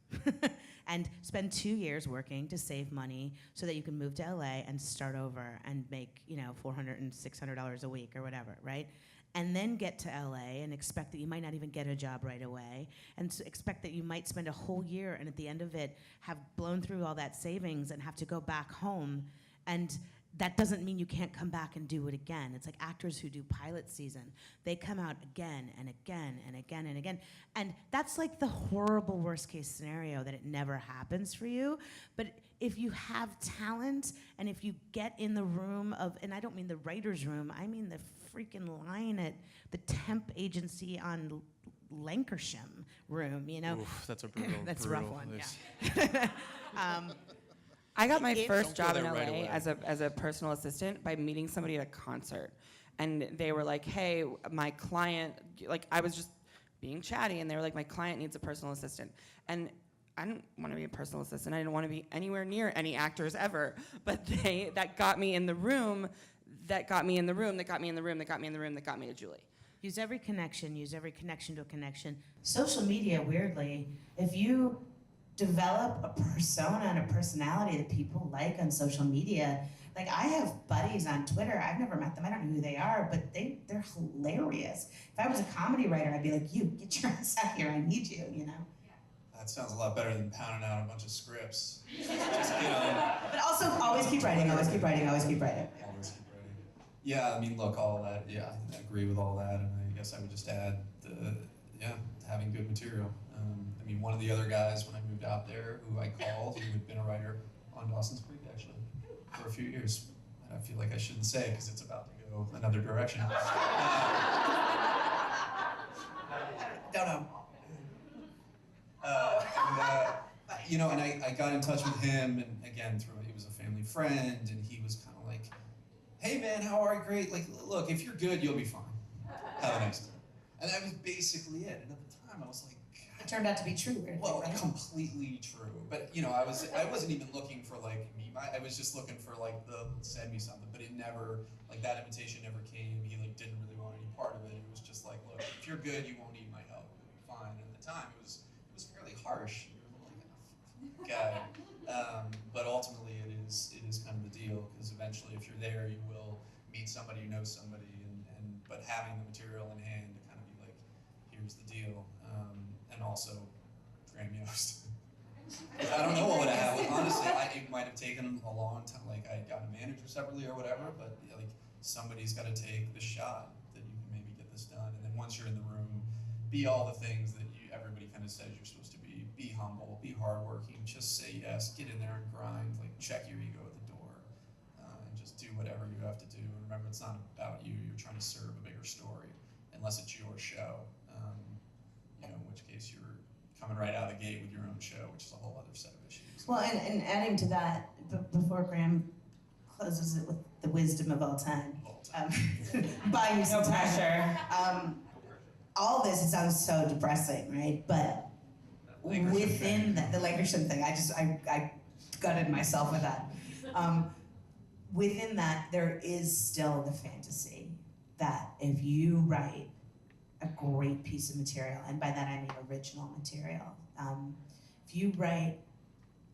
And spend 2 years working to save money so that you can move to LA and start over and make, $400 and $600 a week or whatever, right? And then get to LA and expect that you might not even get a job right away, and expect that you might spend a whole year and at the end of it have blown through all that savings and have to go back home. And that doesn't mean you can't come back and do it again. It's like actors who do pilot season. They come out again and again and again and again. And that's like the horrible worst case scenario, that it never happens for you. But if you have talent, and if you get in the room of, and I don't mean the writer's room, I mean the freaking line at the temp agency on Lancashire room, Oof, that's a brutal, that's brutal a rough one, place. yeah. I got my first Don't go job in there right LA away. as a personal assistant by meeting somebody at a concert. And they were like, hey, my client, like, I was just being chatty, and they were like, my client needs a personal assistant. And I didn't want to be a personal assistant. I didn't want to be anywhere near any actors ever. But that got me in the room, that got me in the room, that got me in the room, that got me in the room, that got me to Julie. Use every connection to a connection. Social media, weirdly, if you develop a persona and a personality that people like on social media. Like, I have buddies on Twitter. I've never met them. I don't know who they are, but they're hilarious. If I was a comedy writer, I'd be like, you, get your ass out here. I need you, That sounds a lot better than pounding out a bunch of scripts. Just get on. But also, always keep writing, always keep writing, always keep writing. Always keep writing. Yeah, I mean, look, all that, yeah, I agree with all that, and I guess I would just add having good material. I mean, one of the other guys when I moved out there who I called, who had been a writer on Dawson's Creek, actually, for a few years. I feel like I shouldn't say because it's about to go another direction. Don't know. And I got in touch with him, and again, he was a family friend, and he was kind of like, hey man, how are you? Great. Like, look, if you're good, you'll be fine. Have a nice day. And that was basically it. And at the time, I was like, It turned out to be true. well, completely true. But I wasn't even looking for like me. I was just looking for like send me something. But it never, like, that invitation never came. He like didn't really want any part of it. It was just like, look, if you're good, you won't need my help. You'll be fine. And at the time, it was fairly harsh. Like, guy. But ultimately, it is kind of the deal, because eventually, if you're there, you will meet somebody who knows somebody, but having the material in hand to kind of be like, here's the deal, and also Graham Yost. I don't know what would have happened. Honestly, it might have taken a long time. Like, I got a manager separately or whatever, but like, somebody's got to take the shot that you can maybe get this done. And then once you're in the room, be all the things that everybody kind of says you're supposed to be. Be humble, be hardworking, just say yes, get in there and grind, like check your ego at the door, and just do whatever you have to do. And remember, it's not about you. You're trying to serve a bigger story, unless it's your show. In which case you're coming right out of the gate with your own show, which is a whole other set of issues. Well, and adding to that, before Graham closes it with the wisdom of all time, buy you some pressure. All this, it sounds so depressing, right? But within the Lakersham thing, I gutted myself with that. Within that, there is still the fantasy that if you write a great piece of material, and by that I mean original material, if you write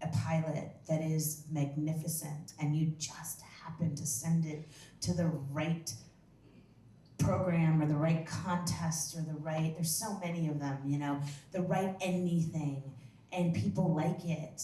a pilot that is magnificent and you just happen to send it to the right program or the right contest or there's so many of them, the right anything, and people like it,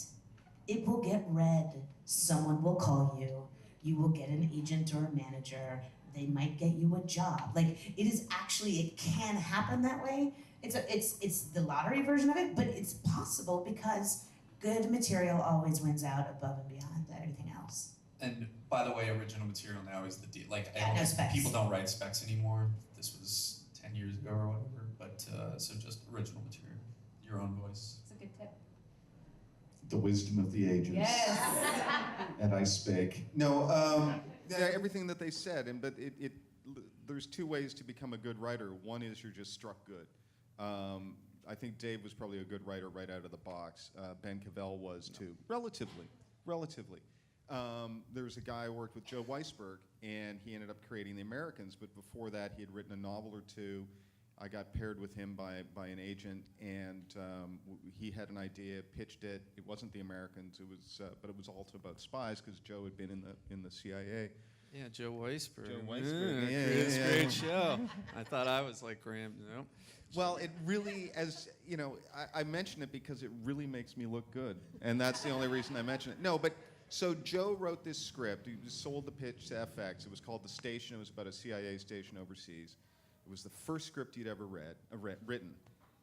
it will get read. Someone will call you. You will get an agent or a manager. They might get you a job. Like, it can happen that way. It's the lottery version of it, but it's possible because good material always wins out above and beyond everything else. And by the way, original material now is the deal. Like, no specs. People don't write specs anymore. This was 10 years ago or whatever. But so just original material, your own voice. It's a good tip. The wisdom of the ages. Yes. And I spake. No, yeah, everything that they said, but there's two ways to become a good writer. One is you're just struck good. I think Dave was probably a good writer right out of the box. Ben Cavell was too, relatively. There was a guy I worked with, Joe Weisberg, and he ended up creating The Americans, but before that he had written a novel or two. I got paired with him by an agent, and he had an idea, pitched it. It wasn't The Americans, but it was also about spies because Joe had been in the CIA. Yeah, Joe Weisberg. Joe Weisberg, yeah, it's yeah. a great show. I thought I was like Graham. No. Well, it really, I mention it because it really makes me look good, and that's the only reason I mention it. No, but so Joe wrote this script. He sold the pitch to FX. It was called The Station. It was about a CIA station overseas. It was the first script he'd ever written,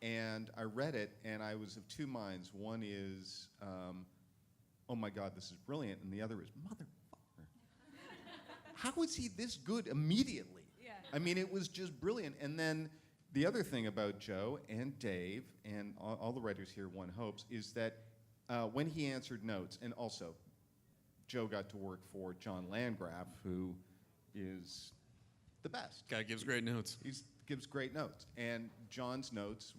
and I read it, and I was of two minds. One is, oh my God, this is brilliant, and the other is, motherfucker, how is he this good immediately? Yeah. I mean, it was just brilliant. And then the other thing about Joe and Dave and all the writers here, one hopes, is that when he answered notes, and also Joe got to work for John Landgraf, who is the best. Guy gives great notes. He gives great notes. And John's notes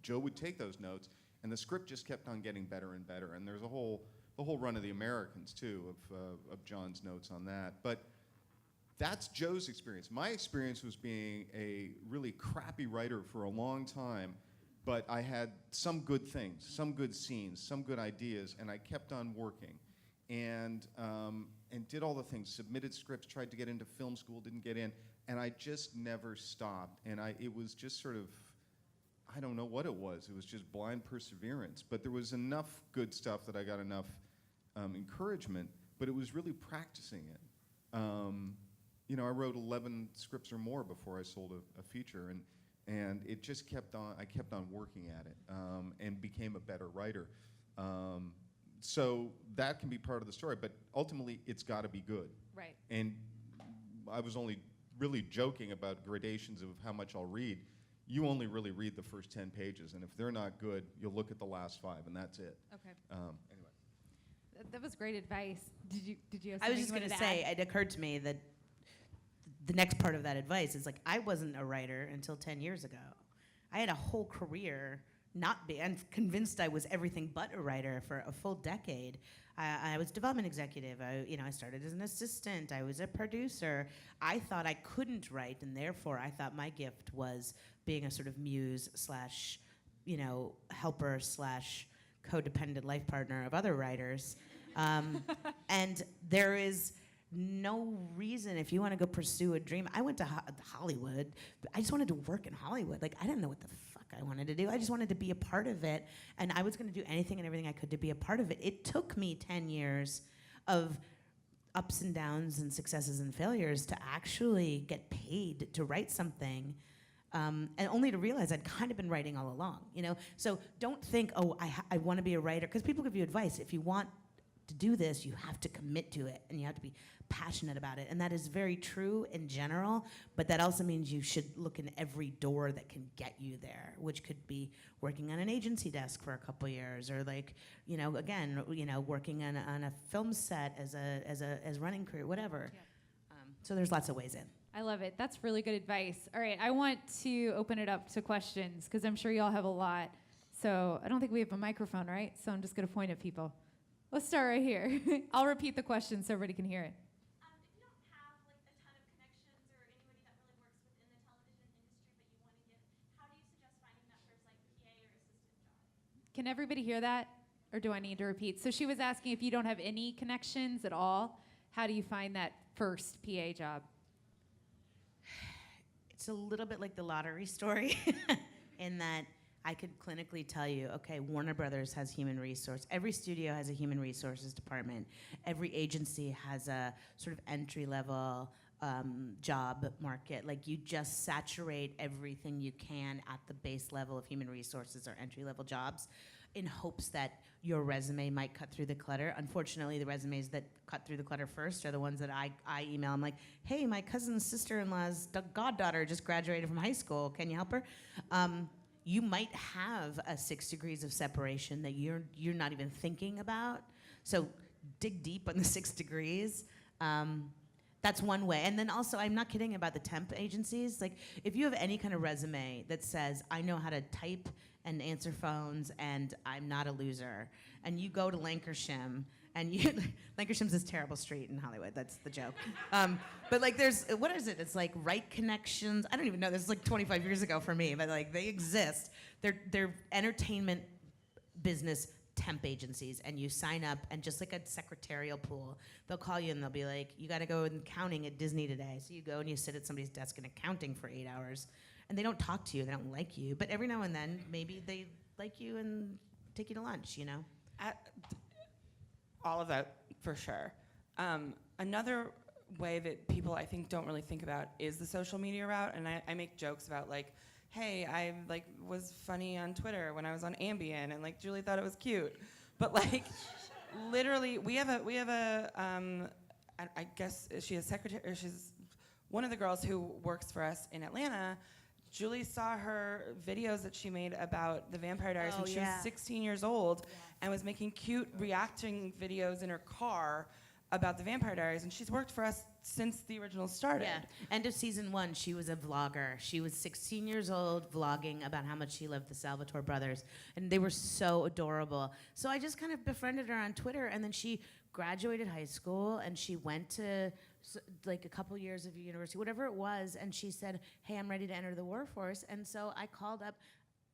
Joe would take those notes, and the script just kept on getting better and better. And there's the whole run of The Americans, too, of John's notes on that. But that's Joe's experience. My experience was being a really crappy writer for a long time, but I had some good things, some good scenes, some good ideas, and I kept on working. And did all the things, submitted scripts, tried to get into film school, didn't get in, and I just never stopped. And it was just sort of, I don't know what it was just blind perseverance. But there was enough good stuff that I got enough encouragement, but it was really practicing it. I wrote 11 scripts or more before I sold a feature, and it just kept on, I kept on working at it, and became a better writer. So that can be part of the story, but ultimately it's got to be good. Right. And I was only really joking about gradations of how much I'll read. You only really read the first 10 pages, and if they're not good, you'll look at the last 5, and that's it. Okay. Anyway. That was great advice. Did you have I was something just you going to wanted say, add? it occurred to me that the next part of that advice is like, I wasn't a writer until 10 years ago. I had a whole career and convinced I was everything but a writer for a full decade. I was development executive. I started as an assistant. I was a producer. I thought I couldn't write, and therefore I thought my gift was being a sort of muse slash, helper slash codependent life partner of other writers. And there is no reason if you want to go pursue a dream. I went to Hollywood. I just wanted to work in Hollywood. Like, I didn't know what the fuck I wanted to do. I just wanted to be a part of it, and I was going to do anything and everything I could to be a part of it. It took me 10 years of ups and downs and successes and failures to actually get paid to write something, and only to realize I'd kind of been writing all along, you know? So don't think, oh, I want to be a writer, because people give you advice. If you want to do this, you have to commit to it, and you have to be passionate about it. And that is very true in general, but that also means you should look in every door that can get you there, which could be working on an agency desk for a couple years, or like, you know, again, you know, working on a film set as running crew, whatever. Yeah. So there's lots of ways in. I love it. That's really good advice. All right, I want to open it up to questions, because I'm sure y'all have a lot. So I don't think we have a microphone, right? So I'm just going to point at people. Let's start right here. I'll repeat the question so everybody can hear it. If you don't have like a ton of connections or anybody that really works within the television industry, but you want to get, how do you suggest finding that first like PA or assistant job? Can everybody hear that? Or do I need to repeat? So she was asking, if you don't have any connections at all, how do you find that first PA job? It's a little bit like the lottery story in that I could clinically tell you, okay, Warner Brothers has human resource. Every studio has a human resources department. Every agency has a sort of entry-level job market. Like, you just saturate everything you can at the base level of human resources or entry-level jobs in hopes that your resume might cut through the clutter. Unfortunately, the resumes that cut through the clutter first are the ones that I email. I'm like, hey, my cousin's sister-in-law's goddaughter just graduated from high school. Can you help her? You might have a 6 degrees of separation that you're not even thinking about. So dig deep on the 6 degrees. That's one way. And then also, I'm not kidding about the temp agencies. Like, if you have any kind of resume that says, I know how to type and answer phones and I'm not a loser, and you go to Lancashire, and Lancashire's this terrible street in Hollywood. That's the joke. But like, there's, what is it? It's like Right Connections. I don't even know. This is like 25 years ago for me, but like, they exist. They're entertainment business temp agencies, and you sign up, and just like a secretarial pool, they'll call you and they'll be like, you got to go in accounting at Disney today. So you go and you sit at somebody's desk in accounting for 8 hours, and they don't talk to you. They don't like you. But every now and then, maybe they like you and take you to lunch, you know? All of that, for sure. Another way that people, I think, don't really think about is the social media route. And I make jokes about, like, hey, I like was funny on Twitter when I was on Ambien, and like Julie thought it was cute. But like, literally, we have a I guess she's a secretary, or she's one of the girls who works for us in Atlanta. Julie saw her videos that she made about the Vampire Diaries when she was 16 years old, and was making cute reacting videos in her car about the Vampire Diaries, and she's worked for us since the original started. Yeah. End of season 1, she was a vlogger. She was 16 years old, vlogging about how much she loved the Salvatore brothers, and they were so adorable. So I just kind of befriended her on Twitter, and then she graduated high school, and she went to like a couple years of university, whatever it was, and she said, hey, I'm ready to enter the workforce. And so I called up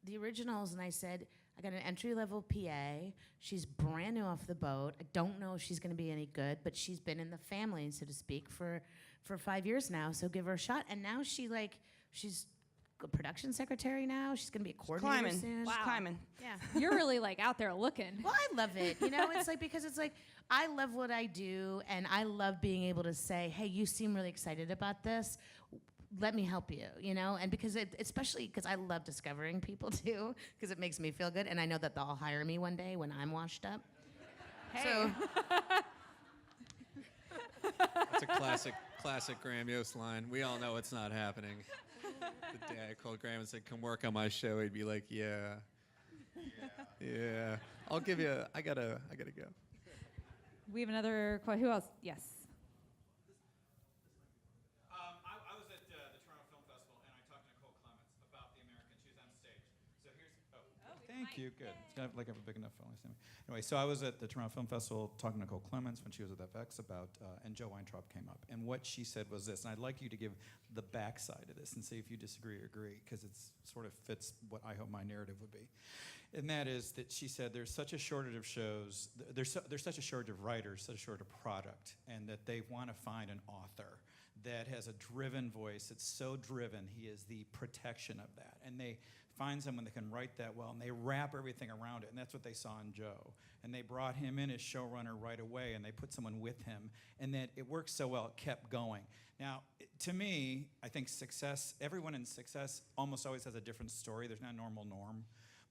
the originals, and I said, I got an entry-level PA. She's brand new off the boat. I don't know if she's going to be any good, but she's been in the family, so to speak, for 5 years now. So give her a shot. And now she's a production secretary now. She's going to be a coordinator soon. Wow. She's climbing. Yeah. You're really like out there looking. Well, I love it. You know, it's like, because it's like, I love what I do, and I love being able to say, hey, you seem really excited about this. Let me help you, you know? And because especially because I love discovering people too, because it makes me feel good, and I know that they'll hire me one day when I'm washed up. Hey. So, That's a classic Graham Yost line. We all know it's not happening. The day I called Graham and said, come work on my show, he'd be like, yeah. I'll give you, I gotta go. We have another question. Who else? Yes. I was at the Toronto Film Festival, and I talked to Nicole Clements about The American. She was on stage. So here's, Thank cute. Good. It's got like a big enough phone. Anyway, so I was at the Toronto Film Festival talking to Nicole Clements when she was at FX about, and Joe Weintraub came up, and what she said was this, and I'd like you to give the backside of this and see if you disagree or agree, because it sort of fits what I hope my narrative would be. And that is that she said there's such a shortage of shows, there's such a shortage of writers, such a shortage of product, and that they want to find an author that has a driven voice, that's so driven, he is the protection of that. And they find someone that can write that well, and they wrap everything around it, and that's what they saw in Joe. And they brought him in as showrunner right away, and they put someone with him, and that it worked so well, it kept going. Now, to me, I think success, everyone in success almost always has a different story. There's not a normal norm.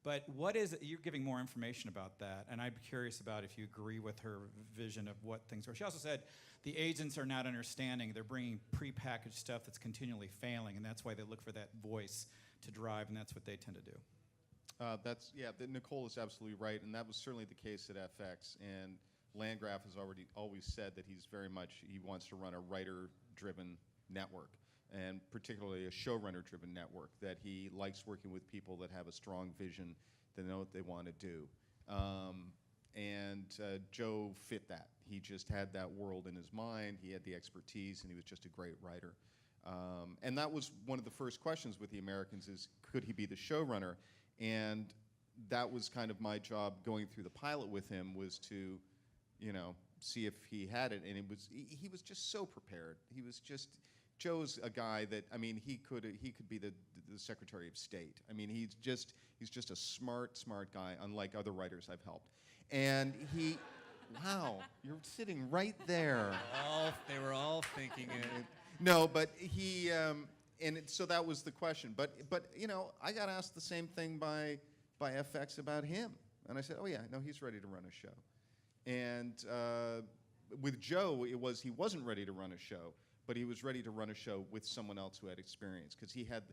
But what is it, you're giving more information about that, and I'm curious about if you agree with her vision of what things are. She also said the agents are not understanding. They're bringing prepackaged stuff that's continually failing, and that's why they look for that voice to drive, and that's what they tend to do. Nicole is absolutely right, and that was certainly the case at FX. And Landgraf has always said that he wants to run a writer-driven network, and particularly a showrunner-driven network, that he likes working with people that have a strong vision, that know what they want to do. Joe fit that. He just had that world in his mind, he had the expertise, and he was just a great writer. And that was one of the first questions with the Americans is, could he be the showrunner? And that was kind of my job going through the pilot with him, was to, see if he had it. And he was just so prepared. He was just, Joe's a guy that, he could be the Secretary of State. He's just a smart guy, unlike other writers I've helped. And he, wow, you're sitting right there. They were all thinking it. No, but he, so that was the question. But I got asked the same thing by FX about him. And I said, oh yeah, no, he's ready to run a show. And with Joe, he wasn't ready to run a show, but he was ready to run a show with someone else who had experience, because he had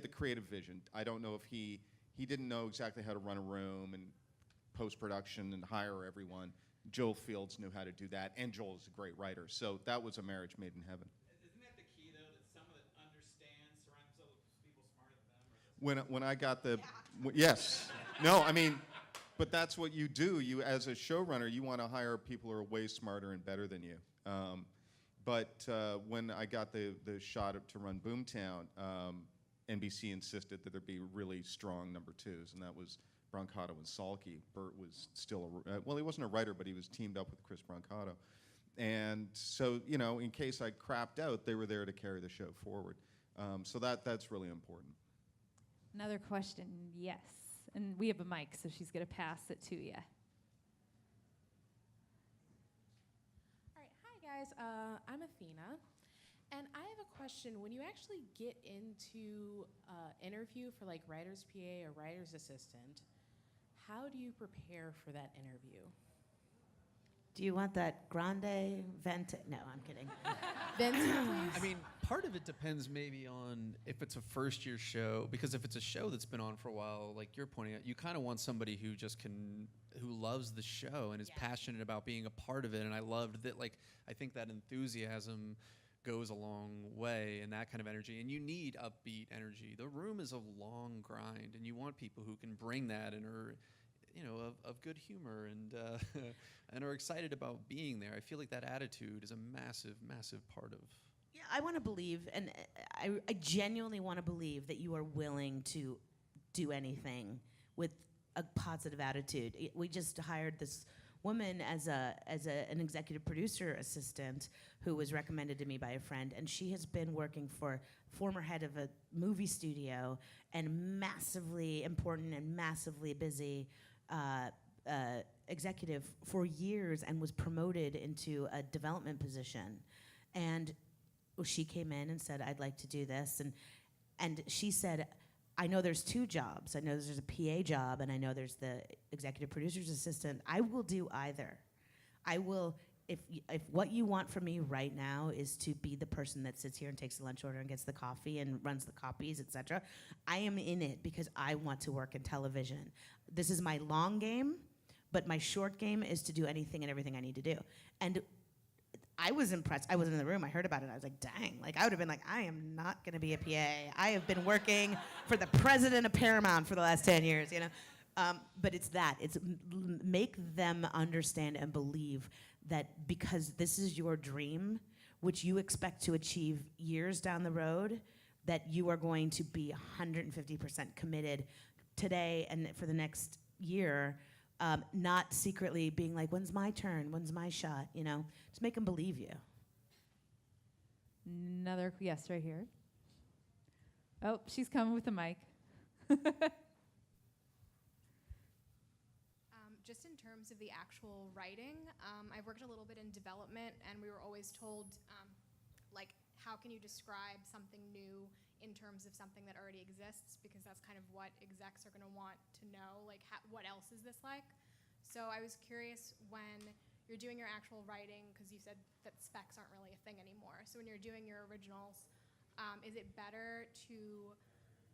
the creative vision. I don't know if he didn't know exactly how to run a room and post-production and hire everyone. Joel Fields knew how to do that, and Joel is a great writer. So that was a marriage made in heaven. Isn't that the key, though, that someone that understands, surround themselves with people smarter than them? When I got the, yes. No, but that's what you do. You, as a showrunner, you want to hire people who are way smarter and better than you. But when I got the shot to run Boomtown, NBC insisted that there be really strong number twos, and that was Brancato and Salke. Burt was still well, he wasn't a writer, but he was teamed up with Chris Brancato. And so, in case I crapped out, they were there to carry the show forward. So that's really important. Another question, yes. And we have a mic, so she's going to pass it to you. All right, hi guys, I'm Athena, and I have a question. When you actually get into interview for like writer's PA or writer's assistant, how do you prepare for that interview? Do you want that grande venti? No, I'm kidding. Venti, please. Part of it depends maybe on if it's a first-year show, because if it's a show that's been on for a while, like you're pointing out, you kind of want somebody who loves the show and is passionate about being a part of it. And I loved that, I think that enthusiasm goes a long way, and that kind of energy. And you need upbeat energy. The room is a long grind, and you want people who can bring that and are, of good humor and and are excited about being there. I feel like that attitude is a massive, massive part of. Yeah, I want to believe, and I genuinely want to believe that you are willing to do anything with a positive attitude. We just hired this woman as an executive producer assistant who was recommended to me by a friend, and she has been working for former head of a movie studio and massively important and massively busy executive for years, and was promoted into a development position. And she came in and said, I'd like to do this. And she said, I know there's two jobs. I know there's a PA job, and I know there's the executive producer's assistant. I will do either. I will, if what you want from me right now is to be the person that sits here and takes the lunch order and gets the coffee and runs the copies, etc., I am in it because I want to work in television. This is my long game, but my short game is to do anything and everything I need to do. And I was impressed. I wasn't in the room. I heard about it. I was like, dang. I would have been like, I am not going to be a PA. I have been working for the president of Paramount for the last 10 years, But it's that. It's make them understand and believe that because this is your dream, which you expect to achieve years down the road, that you are going to be 150% committed today and for the next year, not secretly being like, when's my turn? When's my shot? You know, just make them believe you. Another, yes, right here. Oh, she's coming with the mic. Just in terms of the actual writing, I've worked a little bit in development, and we were always told, like, how can you describe something new in terms of something that already exists? Because that's kind of what execs are going to want to know, like, what else is this like? So I was curious, when you're doing your actual writing, because you said that specs aren't really a thing anymore. So when you're doing your originals, is it better to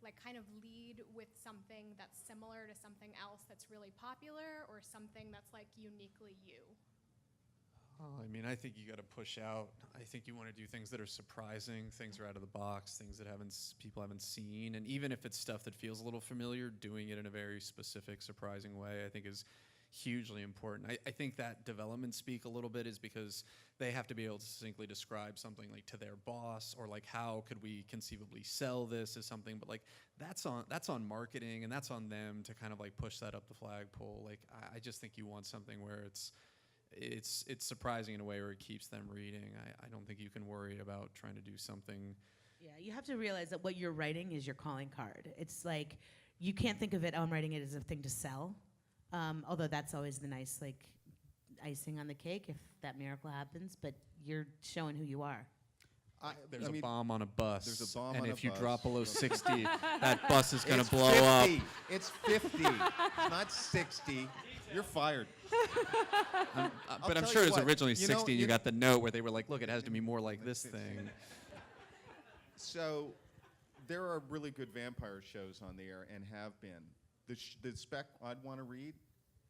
like kind of lead with something that's similar to something else that's really popular, or something that's like uniquely you? I mean, I think you got to push out. I think you want to do things that are surprising, things that are out of the box, things that people haven't seen, and even if it's stuff that feels a little familiar, doing it in a very specific, surprising way, I think is hugely important. I think that development speak a little bit is because they have to be able to succinctly describe something like to their boss, or like how could we conceivably sell this as something, but like that's on marketing, and that's on them to kind of like push that up the flagpole. Like I just think you want something where it's surprising in a way where it keeps them reading. I don't think you can worry about trying to do something. Yeah, you have to realize that what you're writing is your calling card. It's like, you can't think of it, oh, I'm writing it as a thing to sell. Although that's always the nice, like, icing on the cake if that miracle happens, but you're showing who you are. There's a bomb on a bus. There's a bomb and on a if you bus. drop below 60, that bus is going to blow 50. up. It's 50. It's not 60. You're fired. But I'm sure it was originally 60, and you got the note where they were like, look, it has to be more like this thing. So there are really good vampire shows on the air, and have been. The spec I'd want to read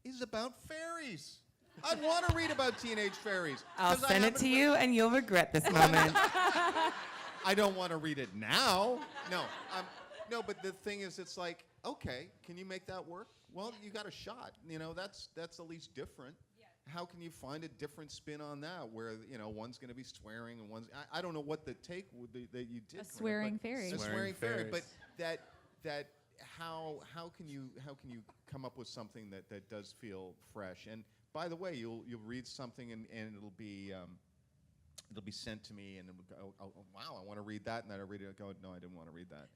is about fairies. I'd want to read about teenage fairies. I'll send it to you, and you'll regret this moment. I don't want to read it now. No, but the thing is, it's like, okay, can you make that work? Well, you got a shot. You know, that's at least different. Yeah. How can you find a different spin on that, where one's going to be swearing and one's I don't know what the take would be that you did. A swearing fairy. A swearing fairy, but that. How can you come up with something that does feel fresh? And by the way, you'll read something and it'll be sent to me, and it'll go, oh, wow, I want to read that, and then I read it and go, no, I didn't want to read that.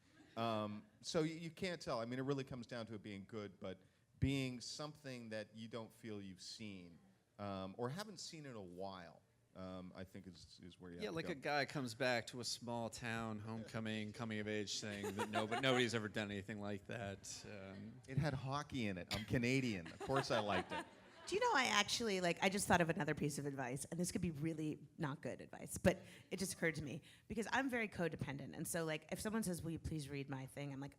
So you can't tell. I mean, it really comes down to it being good, but being something that you don't feel you've seen or haven't seen in a while. I think is where you have to like go. a guy comes back to a small town, homecoming, coming of age thing that nobody's ever done anything like that. It had hockey in it. I'm Canadian. Of course I liked it. Do you know, I just thought of another piece of advice, and this could be really not good advice, but it just occurred to me, because I'm very codependent, and so, like, if someone says, will you please read my thing, I'm like,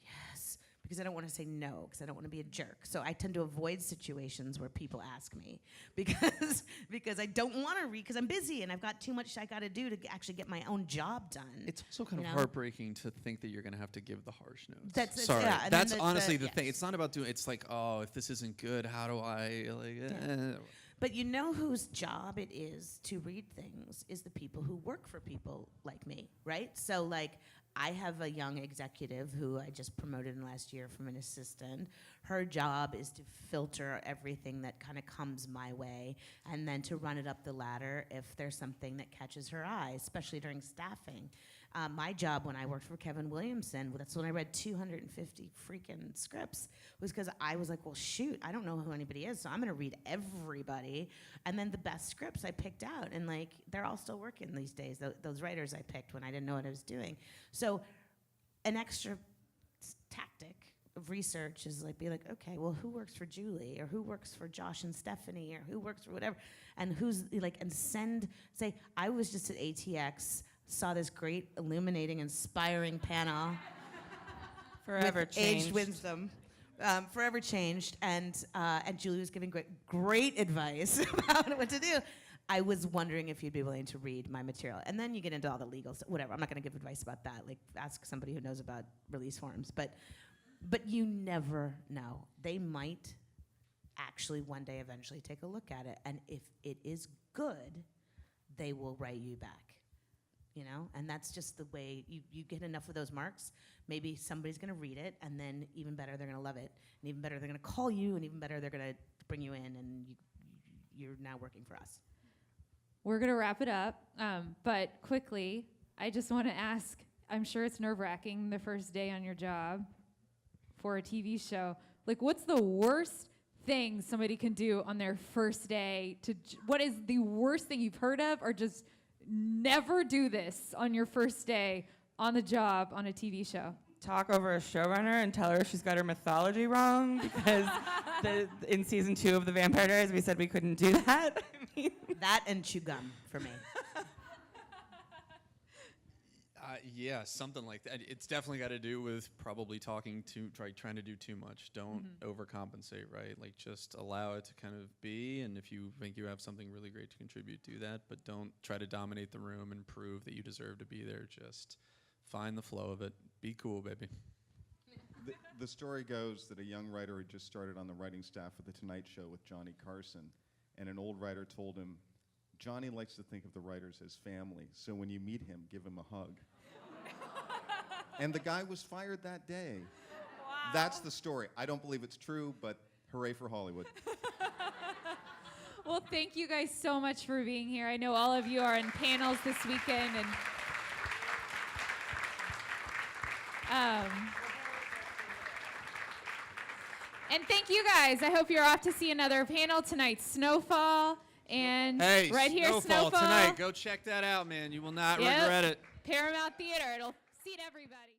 yes, because I don't want to say no, because I don't want to be a jerk. So I tend to avoid situations where people ask me, because I don't want to read, because I'm busy, and I've got too much I got to do to actually get my own job done. It's also kind of heartbreaking to think that you're going to have to give the harsh notes. That's honestly the yes. thing. It's not about doing. It's like, oh, if this isn't good, how do I But you know whose job it is to read things is the people who work for people like me, right? So, like, I have a young executive who I just promoted in last year from an assistant. Her job is to filter everything that kind of comes my way, and then to run it up the ladder if there's something that catches her eye, especially during staffing. My job when I worked for Kevin Williamson, that's when I read 250 freaking scripts, was because I was like, well, shoot, I don't know who anybody is, so I'm going to read everybody. And then the best scripts I picked out, and like, they're all still working these days, those writers I picked when I didn't know what I was doing. So an extra tactic of research is like, be like, okay, well, who works for Julie, or who works for Josh and Stephanie, or who works for whatever, and who's like, and say, I was just at ATX, saw this great, illuminating, inspiring panel. Forever changed. Aged wisdom. Forever changed, and Julie was giving great advice about what to do. I was wondering if you'd be willing to read my material. And then you get into all the legal stuff, whatever. I'm not going to give advice about that. Like, ask somebody who knows about release forms. But But you never know. They might actually one day eventually take a look at it. And if it is good, they will write you back. You know? And that's just the way you get enough of those marks. Maybe somebody's going to read it, and then even better, they're going to love it. And even better, they're going to call you, and even better, they're going to bring you in, and you're now working for us. We're going to wrap it up. But quickly, I just want to ask, I'm sure it's nerve-wracking the first day on your job for a TV show. Like, what's the worst thing somebody can do on their first day? What is the worst thing you've heard of, or just never do this on your first day on the job on a TV show? Talk over a showrunner and tell her she's got her mythology wrong, because in season 2 of The Vampire Diaries, we said we couldn't do that. I mean, That and chew gum for me. Yeah, something like that. It's definitely got to do with probably trying to do too much. Don't overcompensate, right? Like, just allow it to kind of be, and if you think you have something really great to contribute, do that, but don't try to dominate the room and prove that you deserve to be there. Just find the flow of it. Be cool, baby. The story goes that a young writer had just started on the writing staff of The Tonight Show with Johnny Carson, and an old writer told him, Johnny likes to think of the writers as family, so when you meet him, give him a hug. And the guy was fired that day. wow. That's the story. I don't believe it's true, but hooray for Hollywood. Well, thank you guys so much for being here. I know all of you are in panels this weekend, and thank you guys. I hope you're off to see another panel tonight. Snowfall, and Hey, right here, Snowfall tonight. Go check that out, man. You will not regret it. Paramount Theater. It'll seat everybody.